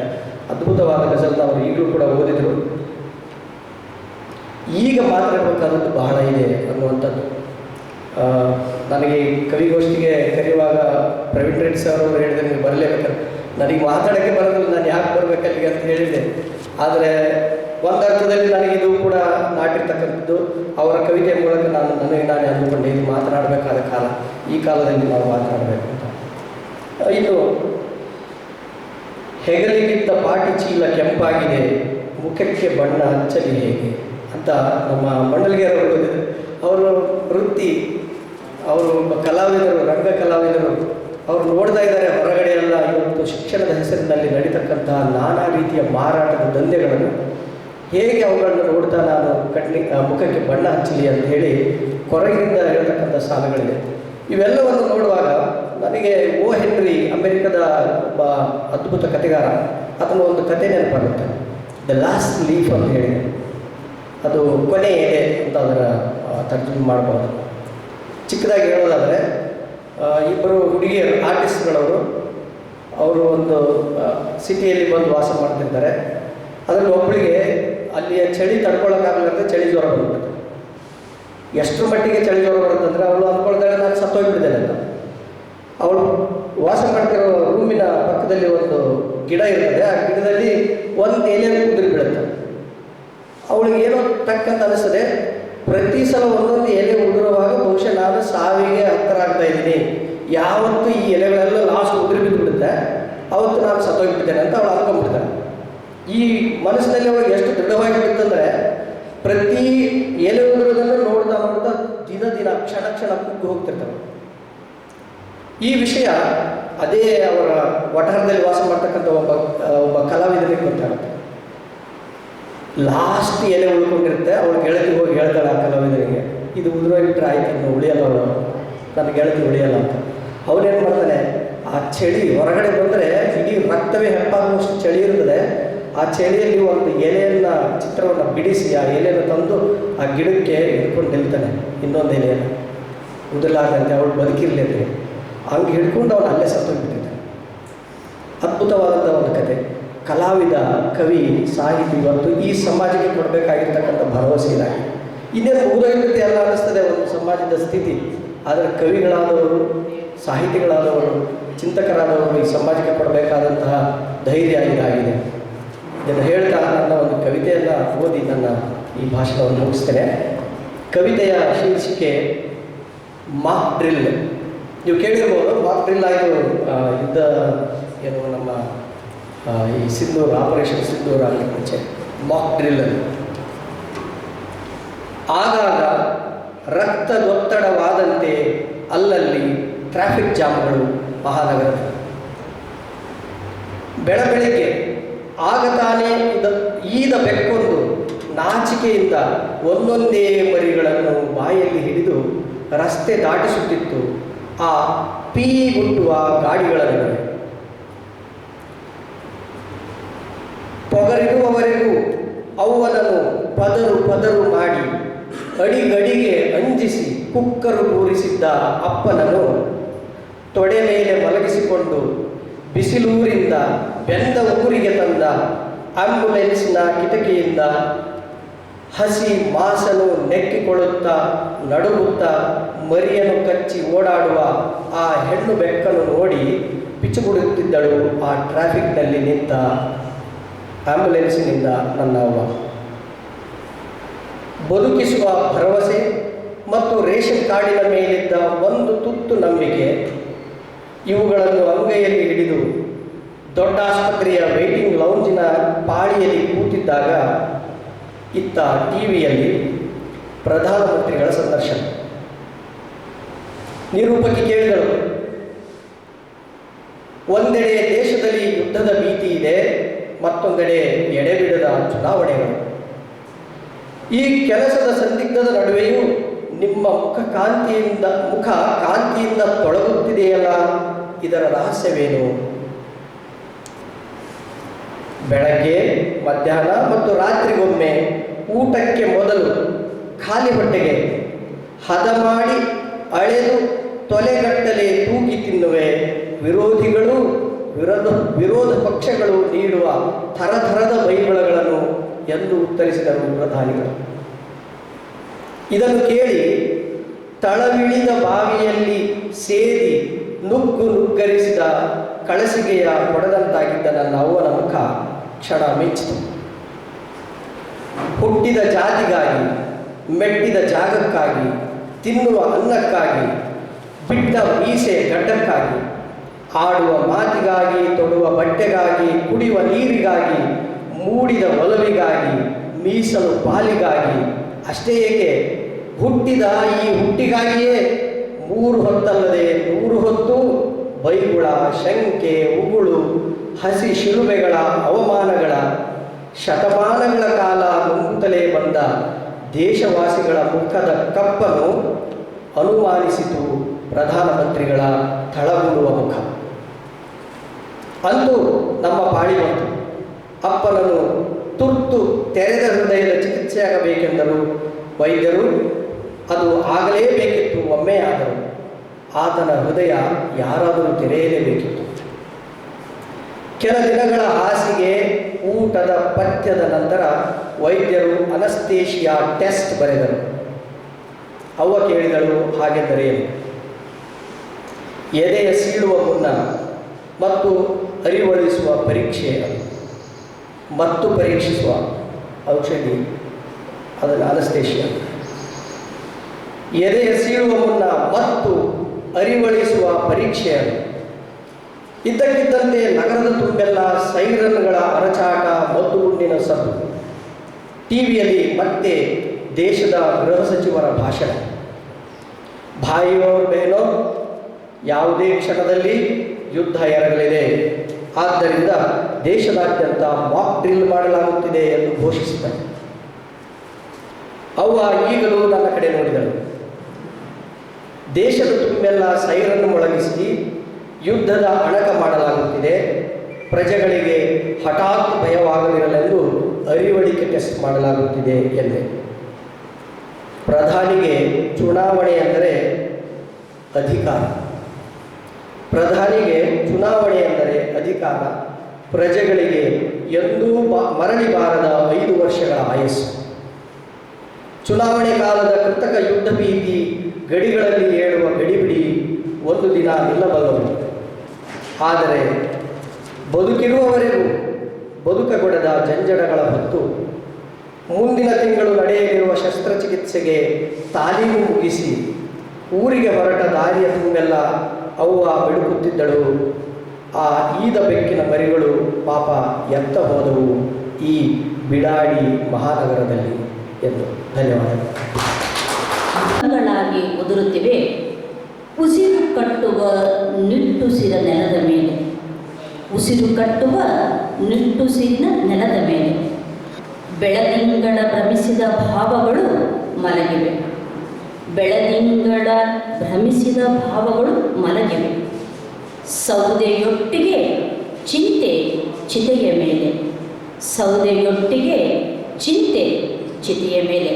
ಅದ್ಭುತವಾದ ಗಜಲ್ನ ಅವರು ಈಗಲೂ ಕೂಡ ಓದಿದರು. ಈಗ ಮಾತಾಡಬೇಕಾದದ್ದು ಬಹಳ ಇದೆ ಅನ್ನುವಂಥದ್ದು. ನನಗೆ ಕವಿಗೋಷ್ಠಿಗೆ ಕರೆಯುವಾಗ ಪ್ರವೀಣ್ ರೆಡ್ಡಿ ಸರ್ ಅವರು ಹೇಳಿದರೆ ನೀವು ಬರಲೇಬೇಕಾದ್ರೆ ನನಗೆ ಮಾತಾಡೋಕ್ಕೆ ಬರೋದಿಲ್ಲ, ನಾನು ಯಾಕೆ ಬರಬೇಕಲ್ಲಿಗೆ ಅಂತ ಹೇಳಿದೆ. ಆದರೆ ಒಂದರ್ಥದಲ್ಲಿ ನನಗಿದು ಕೂಡ ನಾಟಿರ್ತಕ್ಕಂಥದ್ದು. ಅವರ ಕವಿತೆಯ ಮೂಲಕ ನನಗೆ ನಾನೇ ಅಂದುಕೊಂಡೆ ಇದು ಮಾತನಾಡಬೇಕಾದ ಕಾಲ, ಈ ಕಾಲದಲ್ಲಿ ನಾವು ಮಾತನಾಡಬೇಕು ಅಂತ. ಇನ್ನು ಹೆಗಲಿಗಿದ್ದ ಪಾಟಿ ಚೀಲ ಕೆಂಪಾಗಿದೆ, ಮುಖಕ್ಕೆ ಬಣ್ಣ ಹಚ್ಚಲಿ ಹೇಗೆ ಅಂತ ನಮ್ಮ ಮಂಡಲ್ಗಿಯರವರು ಅವರ ವೃತ್ತಿ, ಅವರು ಕಲಾವಿದರು, ರಂಗ ಕಲಾವಿದರು, ಅವರು ನೋಡ್ತಾ ಇದ್ದಾರೆ ಹೊರಗಡೆ ಎಲ್ಲ ಇವತ್ತು ಶಿಕ್ಷಣದ ಹೆಸರಿನಲ್ಲಿ ನಡೀತಕ್ಕಂತಹ ನಾನಾ ರೀತಿಯ ಮಾರಾಟದ ದಂಧೆಗಳನ್ನು, ಹೇಗೆ ಅವುಗಳನ್ನು ನೋಡ್ತಾ ನಾನು ಮುಖಕ್ಕೆ ಬಣ್ಣ ಹಚ್ಚಲಿ ಅಂತ ಹೇಳಿ ಹೊರಗಿನಿಂದ ಹೇಳ್ತಕ್ಕಂಥ ಸಾಲುಗಳಿದೆ. ಇವೆಲ್ಲವನ್ನು ನೋಡುವಾಗ ನನಗೆ ಓ ಹೆನ್ರಿ, ಅಮೆರಿಕದ ಒಬ್ಬ ಅದ್ಭುತ ಕಥೆಗಾರ, ಅದನ್ನು ಒಂದು ಕತೆ ನೆನಪಾಗುತ್ತೆ. ದ ಲಾಸ್ಟ್ ಲೀಫ್ ಅಂತ ಹೇಳಿ, ಅದು ಕೊನೆ ಎಲೆ ಅಂತ ಅದರ ತರ್ಜುಮೆ ಮಾಡಬಹುದು. ಚಿಕ್ಕದಾಗಿ ಹೇಳೋದಾದರೆ, ಇಬ್ಬರು ಹುಡುಗಿಯರು ಆರ್ಟಿಸ್ಟ್ಗಳವರು, ಅವರು ಒಂದು ಸಿಟಿಯಲ್ಲಿ ಬಂದು ವಾಸ ಮಾಡ್ತಿರ್ತಾರೆ. ಅದರಲ್ಲಿ ಒಬ್ಬಳಿಗೆ ಅಲ್ಲಿಯ ಚಳಿ ತಡ್ಕೊಳ್ಳೋಕ್ಕಾಗಲಾರ್ದೆ ಚಳಿ ಜ್ವರ ಬಂದ್ಬಿಡುತ್ತೆ. ಎಷ್ಟರ ಮಟ್ಟಿಗೆ ಚಳಿ ಜ್ವರ ಬರುತ್ತಂದರೆ ಅವಳು ಅಂದ್ಕೊಳ್ತಾಳೆ ನಾನು ಸತ್ತೋಗ್ಬಿಟ್ಟಿದ್ದೇನೆ ಅಂತ. ಅವಳು ವಾಸ ಮಾಡ್ತಿರೋ ರೂಮಿನ ಪಕ್ಕದಲ್ಲಿ ಒಂದು ಗಿಡ ಇರ್ತದೆ, ಆ ಗಿಡದಲ್ಲಿ ಒಂದು ಎಲೆ ಉದುರಿ ಬೀಳುತ್ತೆ. ಅವಳಿಗೆ ಏನೋ ಟಕ್ಕಂತ ಅನಿಸ್ತದೆ, ಪ್ರತಿ ಸಲ ಒಂದೊಂದು ಎಲೆ ಉದುರುವಾಗ ಬಹುಶಃ ನಾನು ಸಾವಿಗೆ ಹತ್ತಿರ ಆಗ್ತಾ ಇದ್ದೀನಿ, ಯಾವತ್ತು ಈ ಎಲೆಗಳೆಲ್ಲ ಲಾಸ್ಟ್ ಉದುರಿ ಬಿದ್ದುಬಿಡುತ್ತೆ ಅವತ್ತು ನಾನು ಸತ್ತೋಗ್ಬಿಡ್ತೇನೆ ಅಂತ ಅವಳು ಅಂದ್ಕೊಂಡ್ಬಿಡ್ತಾಳೆ. ಈ ಮನಸ್ಸಿನಲ್ಲಿ ಅವಳಿಗೆ ಎಷ್ಟು ದೃಢವಾಗಿಬಿಡುತ್ತಂದರೆ ಪ್ರತಿ ಎಲೆ ಉದುರೋದನ್ನು ನೋಡ್ತಾ ದಿನ ದಿನ ಕ್ಷಣ ಕ್ಷಣ ಕುಗ್ಗಿ ಹೋಗ್ತಿರ್ತಾಳೆ. ಈ ವಿಷಯ ಅದೇ ಅವರ ವಠಾರದಲ್ಲಿ ವಾಸ ಮಾಡ್ತಕ್ಕಂಥ ಒಬ್ಬ ಕಲಾವಿದನಿಗೆ ಗೊತ್ತಾಗುತ್ತೆ. ಲಾಸ್ಟ್ ಎಲೆ ಉಳ್ಕೊಂಡಿರುತ್ತೆ. ಅವಳು ಗೆಳತಿ ಹೋಗಿ ಹೇಳ್ತಾಳೆ ಆ ಕಲಾವಿದನಿಗೆ, ಇದು ಉದುರೋಗಿಬಿಟ್ರೆ ಆಯ್ತು, ಇನ್ನು ಉಳಿಯಲ್ಲ, ಅವಳು ನನ್ನ ಗೆಳತಿ ಉಳಿಯಲ್ಲ ಅಂತ. ಅವನೇನು ಮಾಡ್ತಾನೆ, ಆ ಚಳಿ ಹೊರಗಡೆ ಬಂದರೆ ಇಡೀ ರಕ್ತವೇ ಹೆಪ್ಪಾಗುವಷ್ಟು ಚಳಿ ಇರ್ತದೆ. ಆ ಚಳಿಯಲ್ಲಿ ಒಂದು ಎಲೆಯನ್ನು ಚಿತ್ರವನ್ನು ಬಿಡಿಸಿ ಆ ಎಲೆಯನ್ನು ತಂದು ಆ ಗಿಡಕ್ಕೆ ಹಿಡ್ಕೊಂಡು ನಿಲ್ತಾನೆ, ಇನ್ನೊಂದು ಎಲೆಯನ್ನು ಉದಲಾರ್ದಂತೆ ಅವಳು ಬದುಕಿರಲಿ ಅಂತ. ಹಂಗೆ ಹಿಡ್ಕೊಂಡು ಅವನು ಅಲ್ಲೇ ಸತ್ತೋಗ್ಬಿಟ್ಟಿದ್ದಾನೆ. ಅದ್ಭುತವಾದಂಥ ಒಂದು ಕತೆ. ಕಲಾವಿದ, ಕವಿ, ಸಾಹಿತಿ ಇವತ್ತು ಈ ಸಮಾಜಕ್ಕೆ ಕೊಡಬೇಕಾಗಿರ್ತಕ್ಕಂಥ ಭರವಸೆ ಇದಾಗಿದೆ. ಇನ್ನೇನು ಮುಗಿದೋಗಿರುತ್ತೆ ಎಲ್ಲ ಅನ್ನಿಸ್ತದೆ ಒಂದು ಸಮಾಜದ ಸ್ಥಿತಿ. ಆದರೆ ಕವಿಗಳಾದವರು, ಸಾಹಿತಿಗಳಾದವರು, ಚಿಂತಕರಾದವರು ಈ ಸಮಾಜಕ್ಕೆ ಕೊಡಬೇಕಾದಂತಹ ಧೈರ್ಯ ಇದಾಗಿದೆ. ಇದನ್ನು ಹೇಳ್ತಾ ನನ್ನ ಒಂದು ಕವಿತೆಯನ್ನು ಓದಿ ನನ್ನ ಈ ಭಾಷಣವನ್ನು ಮುಗಿಸ್ತೇನೆ. ಕವಿತೆಯ ಶೀರ್ಷಿಕೆ ಮಾಕ್ ಡ್ರಿಲ್. ನೀವು ಕೇಳಿರ್ಬೋದು, ಮಾಕ್ ಡ್ರಿಲ್ ಆಯಿತು ಯುದ್ಧ ಏನು ನಮ್ಮ ಈ ಸಿಂಧೂರ್, ಆಪರೇಷನ್ ಸಿಂಧೂರ್ ಆಗಲಿಕ್ಕೆ ಮುಂಚೆ ಮಾಕ್ ಡ್ರಿಲ್. ಆಗಾಗ ರಕ್ತದೊತ್ತಡವಾದಂತೆ ಅಲ್ಲಲ್ಲಿ ಟ್ರಾಫಿಕ್ ಜಾಮ್ಗಳು ಮಹಾನಗರದಲ್ಲಿ. ಬೆಳಬೆಳಿಗ್ಗೆ ಆಗ ತಾನೇ ಈದ ಬೆಕ್ಕೊಂದು ನಾಚಿಕೆಯಿಂದ ಒಂದೊಂದೇ ಮರಿಗಳನ್ನು ಬಾಯಲ್ಲಿ ಹಿಡಿದು ರಸ್ತೆ ದಾಟಿಸುತ್ತಿತ್ತು ಆ ಗುಟ್ಟುವ ಗಾಡಿಗಳ ನಡುವೆ. ಪೊಗರಿರುವವರೆಗೂ ಅವನನ್ನು ಪದರು ಪದರು ಮಾಡಿ ಅಡಿಗಡಿಗೆ ಅಂಜಿಸಿ ಕುಕ್ಕರು ಕೂರಿಸಿದ್ದ ಅಪ್ಪನನ್ನು ತೊಡೆ ಮೇಲೆ ಮಲಗಿಸಿಕೊಂಡು ಬಿಸಿಲೂರಿಂದ ಬೆಂದ ಊರಿಗೆ ತಂದ ಆಂಬ್ಯುಲೆನ್ಸ್ನ ಕಿಟಕಿಯಿಂದ ಹಸಿ ಮಾಸನು ನೆಕ್ಕಿಕೊಳ್ಳುತ್ತಾ ನಡುಗುತ್ತಾ ಮರಿಯನ್ನು ಕಚ್ಚಿ ಓಡಾಡುವ ಆ ಹೆಣ್ಣು ಬೆಕ್ಕನ್ನು ನೋಡಿ ಪಿಚುಗುಡುತ್ತಿದ್ದಳು ಆ ಟ್ರಾಫಿಕ್ನಲ್ಲಿ ನಿಂತ ಆಂಬ್ಯುಲೆನ್ಸಿನಿಂದ ನನ್ನ ಅವ್ವ. ಬದುಕಿಸುವ ಭರವಸೆ ಮತ್ತು ರೇಷನ್ ಕಾರ್ಡಿನ ಮೇಲಿದ್ದ ಒಂದು ತುತ್ತು ನಂಬಿಕೆ, ಇವುಗಳನ್ನು ಅಂಗೈಯಲ್ಲಿ ಹಿಡಿದು ದೊಡ್ಡ ಆಸ್ಪತ್ರೆಯ ವೇಟಿಂಗ್ ಲೌಂಜಿನ ಪಾಳಿಯಲ್ಲಿ ಕೂತಿದ್ದಾಗ ಇತ್ತ ಟಿವಿಯಲ್ಲಿ ಪ್ರಧಾನಮಂತ್ರಿಗಳ ಸಂದರ್ಶನ. ನಿರೂಪಕಿ ಕೇಳಿದಳು, ಒಂದೆಡೆ ದೇಶದಲ್ಲಿ ಯುದ್ಧದ ಭೀತಿ ಇದೆ, ಮತ್ತೊಂದೆಡೆ ಎಡೆಬಿಡದ ಚುನಾವಣೆಗಳು. ಈ ಕೆಲಸದ ಸಂದಿಗ್ಧದ ನಡುವೆಯೂ ನಿಮ್ಮ ಮುಖ ಕಾಂತಿಯಿಂದ ತೊಳಗುತ್ತಿದೆಯಲ್ಲ, ಇದರ ರಹಸ್ಯವೇನು? ಬೆಳಗ್ಗೆ, ಮಧ್ಯಾಹ್ನ ಮತ್ತು ರಾತ್ರಿಗೊಮ್ಮೆ ಊಟಕ್ಕೆ ಮೊದಲು ಖಾಲಿ ಹೊಟ್ಟೆಗೆ ಹದ ಮಾಡಿ ಅಳೆದು ತೊಲೆಗಟ್ಟಲೆ ತೂಗಿ ತಿನ್ನುವೆ ವಿರೋಧಿಗಳು, ವಿರೋಧ ಪಕ್ಷಗಳು ನೀಡುವ ಥರಥರದ ಬೈಬಳಗಳನ್ನು ಎಂದು ಉತ್ತರಿಸಿದರು ಪ್ರಧಾನಿಗಳು. ಇದನ್ನು ಕೇಳಿ ತಳವಿಳಿದ ಬಾವಿಯಲ್ಲಿ ಸೇದಿ ನುಗ್ಗರಿಸಿದ ಕಳಸಿಗೆಯ ಕೊಡದಂತಾಗಿದ್ದ ನನ್ನ ಅವ್ವನ ಮುಖ ಕ್ಷಣ ಮೆಚ್ಚಿತು. ಹುಟ್ಟಿದ ಜಾತಿಗಾಗಿ, ಮೆಟ್ಟಿದ ಜಾಗಕ್ಕಾಗಿ, ತಿನ್ನುವ ಅನ್ನಕ್ಕಾಗಿ, ಬಿಟ್ಟ ಮೀಸೆ ಗಡ್ಡಕ್ಕಾಗಿ, ಆಡುವ ಮಾತಿಗಾಗಿ, ತೊಡುವ ಬಟ್ಟೆಗಾಗಿ, ಕುಡಿಯುವ ನೀರಿಗಾಗಿ, ಮೂಡಿದ ಒಲವಿಗಾಗಿ, ಮೀಸಲು ಪಾಲಿಗಾಗಿ, ಅಷ್ಟೇ ಏಕೆ ಹುಟ್ಟಿದ ಈ ಹುಟ್ಟಿಗಾಗಿಯೇ 3 ಹೊತ್ತಲ್ಲದೆ 100 ಹೊತ್ತು ಬೈಗುಳ, ಶಂಕೆ, ಉಗುಳು, ಹಸಿ ಶಿಲುಬೆಗಳ ಅವಮಾನಗಳ ಶತಮಾನಗಳ ಕಾಲ ನುಂಗುತ್ತಲೇ ಬಂದ ದೇಶವಾಸಿಗಳ ಮುಖದ ಕಪ್ಪನ್ನು ಅನುಮಾನಿಸಿತು ಪ್ರಧಾನಮಂತ್ರಿಗಳ ತಳಗುಡುವ ಮುಖ. ಅಂತೂ ನಮ್ಮ ಪಾಳಿ ಬಂತು. ಅಪ್ಪನನ್ನು ತುರ್ತು ತೆರೆದ ಹೃದಯದ ಚಿಕಿತ್ಸೆಯಾಗಬೇಕೆಂದರು ವೈದ್ಯರು. ಅದು ಆಗಲೇಬೇಕಿತ್ತು. ಒಮ್ಮೆ ಆದರು. ಆತನ ಹೃದಯ ಯಾರಾದರೂ ತೆರೆಯಲೇಬೇಕಿತ್ತು. ಕೆಲ ದಿನಗಳ ಹಾಸಿಗೆ, ಊಟದ ಪಥ್ಯದ ನಂತರ ವೈದ್ಯರು ಅನಸ್ತೇಷಿಯಾ ಟೆಸ್ಟ್ ಬರೆದರು. ಅವ್ವ ಕೇಳಿದಳು, ಹಾಗೆಂದರೇನು? ಎದೆಯ ಸೀಳುವ ಮುನ್ನ ಮತ್ತು ಅರಿವಳಿಸುವ ಪರೀಕ್ಷೆ ಅದು. ಮತ್ತು ಪರೀಕ್ಷಿಸುವ ಔಷಧಿ ಅದನ್ನು ಅನಸ್ತೇಷಿಯಾ. ಎದೆಯ ಸೀಳುವ ಮುನ್ನ ಮತ್ತು ಅರಿವಳಿಸುವ ಪರೀಕ್ಷೆ ಅದು. ಇದ್ದಕ್ಕಿದ್ದಂತೆ ನಗರದ ತುಂಬೆಲ್ಲ ಸೈರನ್ಗಳ ಅರಚಾಟ, ಮದ್ದುಗುಂಡಿನ ಸದ್ದು. ಟಿವಿಯಲ್ಲಿ ಮತ್ತೆ ದೇಶದ ಗೃಹ ಸಚಿವರ ಭಾಷಣ. ಭಾಯಿಯೋ ಬೇನೋ, ಯಾವುದೇ ಕ್ಷಣದಲ್ಲಿ ಯುದ್ಧ ಎರಗಲಿದೆ, ಆದ್ದರಿಂದ ದೇಶದಾದ್ಯಂತ ಮಾಕ್ ಡ್ರಿಲ್ ಮಾಡಲಾಗುತ್ತಿದೆ ಎಂದು ಘೋಷಿಸಿದರು. ಅವ್ವ ಈಗಲೂ ನನ್ನ ಕಡೆ ನೋಡಿದಳು. ದೇಶದ ತುಂಬೆಲ್ಲ ಸೈರನ್ನು ಮೊಳಗಿಸಿ ಯುದ್ಧದ ಅಣಕ ಮಾಡಲಾಗುತ್ತಿದೆ, ಪ್ರಜೆಗಳಿಗೆ ಹಠಾತ್ ಭಯವಾಗದಿರಲೆಂದು ಅರಿವಳಿಕೆ ಟೆಸ್ಟ್ ಮಾಡಲಾಗುತ್ತಿದೆ ಎಂದೆ. ಪ್ರಧಾನಿಗೆ ಚುನಾವಣೆ ಎಂದರೆ ಅಧಿಕಾರ. ಪ್ರಧಾನಿಗೆ ಚುನಾವಣೆ ಎಂದರೆ ಅಧಿಕಾರ, ಪ್ರಜೆಗಳಿಗೆ ಎಂದೂ ಮರಳಿ ಬಾರದ 5 ವರ್ಷಗಳ ಆಯಸ್ಸು. ಚುನಾವಣೆ ಕಾಲದ ಕೃತಕ ಯುದ್ಧ ಭೀತಿ, ಗಡಿಗಳಲ್ಲಿ ಏಳುವ ಗಡಿಬಿಡಿ ಒಂದು ದಿನ ನಿಲ್ಲಬಲ್ಲವು. ಆದರೆ ಬದುಕಿರುವವರೆಗೂ ಬದುಕಗೊಡದ ಜಂಜಡಗಳ ಹೊತ್ತು ಮುಂದಿನ ತಿಂಗಳು ನಡೆಯಲಿರುವ ಶಸ್ತ್ರಚಿಕಿತ್ಸೆಗೆ ತಾಲೀಮು ಮುಗಿಸಿ ಊರಿಗೆ ಹೊರಟ ದಾರಿಯ ತುಂಬೆಲ್ಲ ಅವ್ವ ಬಿಡುಕುತ್ತಿದ್ದಳು. ಆ ಈದ ಬೆಕ್ಕಿನ ಮರಿಗಳು ಪಾಪ ಎತ್ತ ಹೋದವು ಈ ಬಿಡಾಡಿ ಮಹಾನಗರದಲ್ಲಿ ಎಂದು. ಧನ್ಯವಾದಗಳು. ಗಳಾಗಿ ಉದುರುತ್ತಿವೆ ಉಸಿರು ಕಟ್ಟುವ ನಿಟ್ಟುಸಿರ ನೆಲದ ಮೇಲೆ. ಉಸಿರು ಕಟ್ಟುವ ನಿಟ್ಟುಸಿರಿನ ನೆಲದ ಮೇಲೆ ಬೆಳದಿಂಗಳ ಭ್ರಮಿಸಿದ ಭಾವಗಳು ಮಲಗಿವೆ. ಬೆಳದಿಂಗಳ ಭ್ರಮಿಸಿದ ಭಾವಗಳು ಮಲಗಿವೆ. ಸೌದೆಯೊಟ್ಟಿಗೆ ಚಿಂತೆ ಚಿತೆಯ ಮೇಲೆ. ಸೌದೆಯೊಟ್ಟಿಗೆ ಚಿಂತೆ ಚಿತೆಯ ಮೇಲೆ.